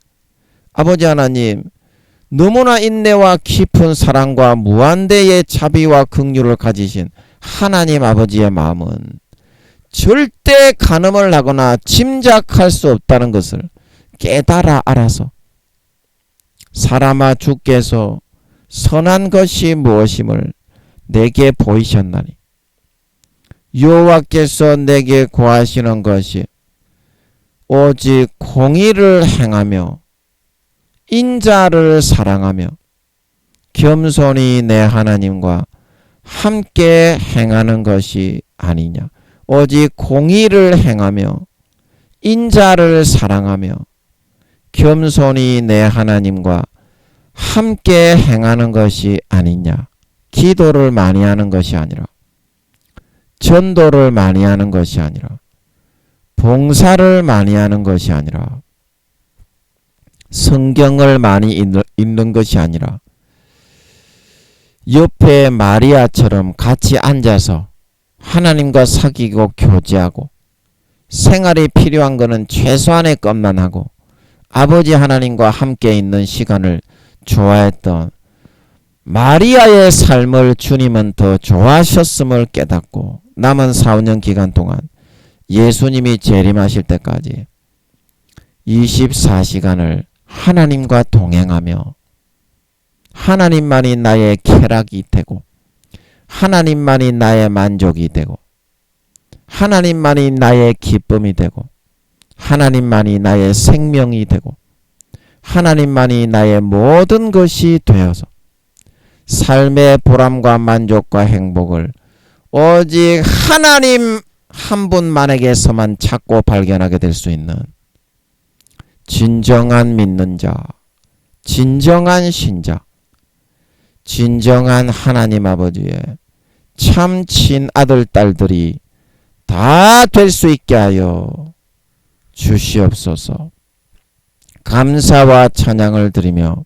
아버지 하나님 너무나 인내와 깊은 사랑과 무한대의 자비와 긍휼을 가지신 하나님 아버지의 마음은 절대 간음을 하거나 짐작할 수 없다는 것을 깨달아 알아서 사람아 주께서 선한 것이 무엇임을 내게 보이셨나니 여호와께서 내게 고하시는 것이 오직 공의를 행하며 인자를 사랑하며 겸손히 내 하나님과 함께 행하는 것이 아니냐. 오직 공의를 행하며 인자를 사랑하며 겸손히 내 하나님과 함께 행하는 것이 아니냐. 기도를 많이 하는 것이 아니라 전도를 많이 하는 것이 아니라 봉사를 많이 하는 것이 아니라 성경을 많이 읽는 것이 아니라 옆에 마리아처럼 같이 앉아서 하나님과 사귀고 교제하고 생활이 필요한 것은 최소한의 것만 하고 아버지 하나님과 함께 있는 시간을 좋아했던 마리아의 삶을 주님은 더 좋아하셨음을 깨닫고 남은 4, 5년 기간 동안 예수님이 재림하실 때까지 24시간을 하나님과 동행하며 하나님만이 나의 쾌락이 되고 하나님만이 나의 만족이 되고 하나님만이 나의 기쁨이 되고 하나님만이 나의 생명이 되고 하나님만이 나의 모든 것이 되어서 삶의 보람과 만족과 행복을 오직 하나님 한 분만에게서만 찾고 발견하게 될 수 있는 진정한 믿는 자, 진정한 신자, 진정한 하나님 아버지의 참 친아들 딸들이 다 될 수 있게 하여 주시옵소서. 감사와 찬양을 드리며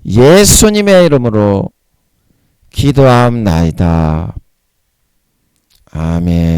예수님의 이름으로 기도하옵나이다. 아멘.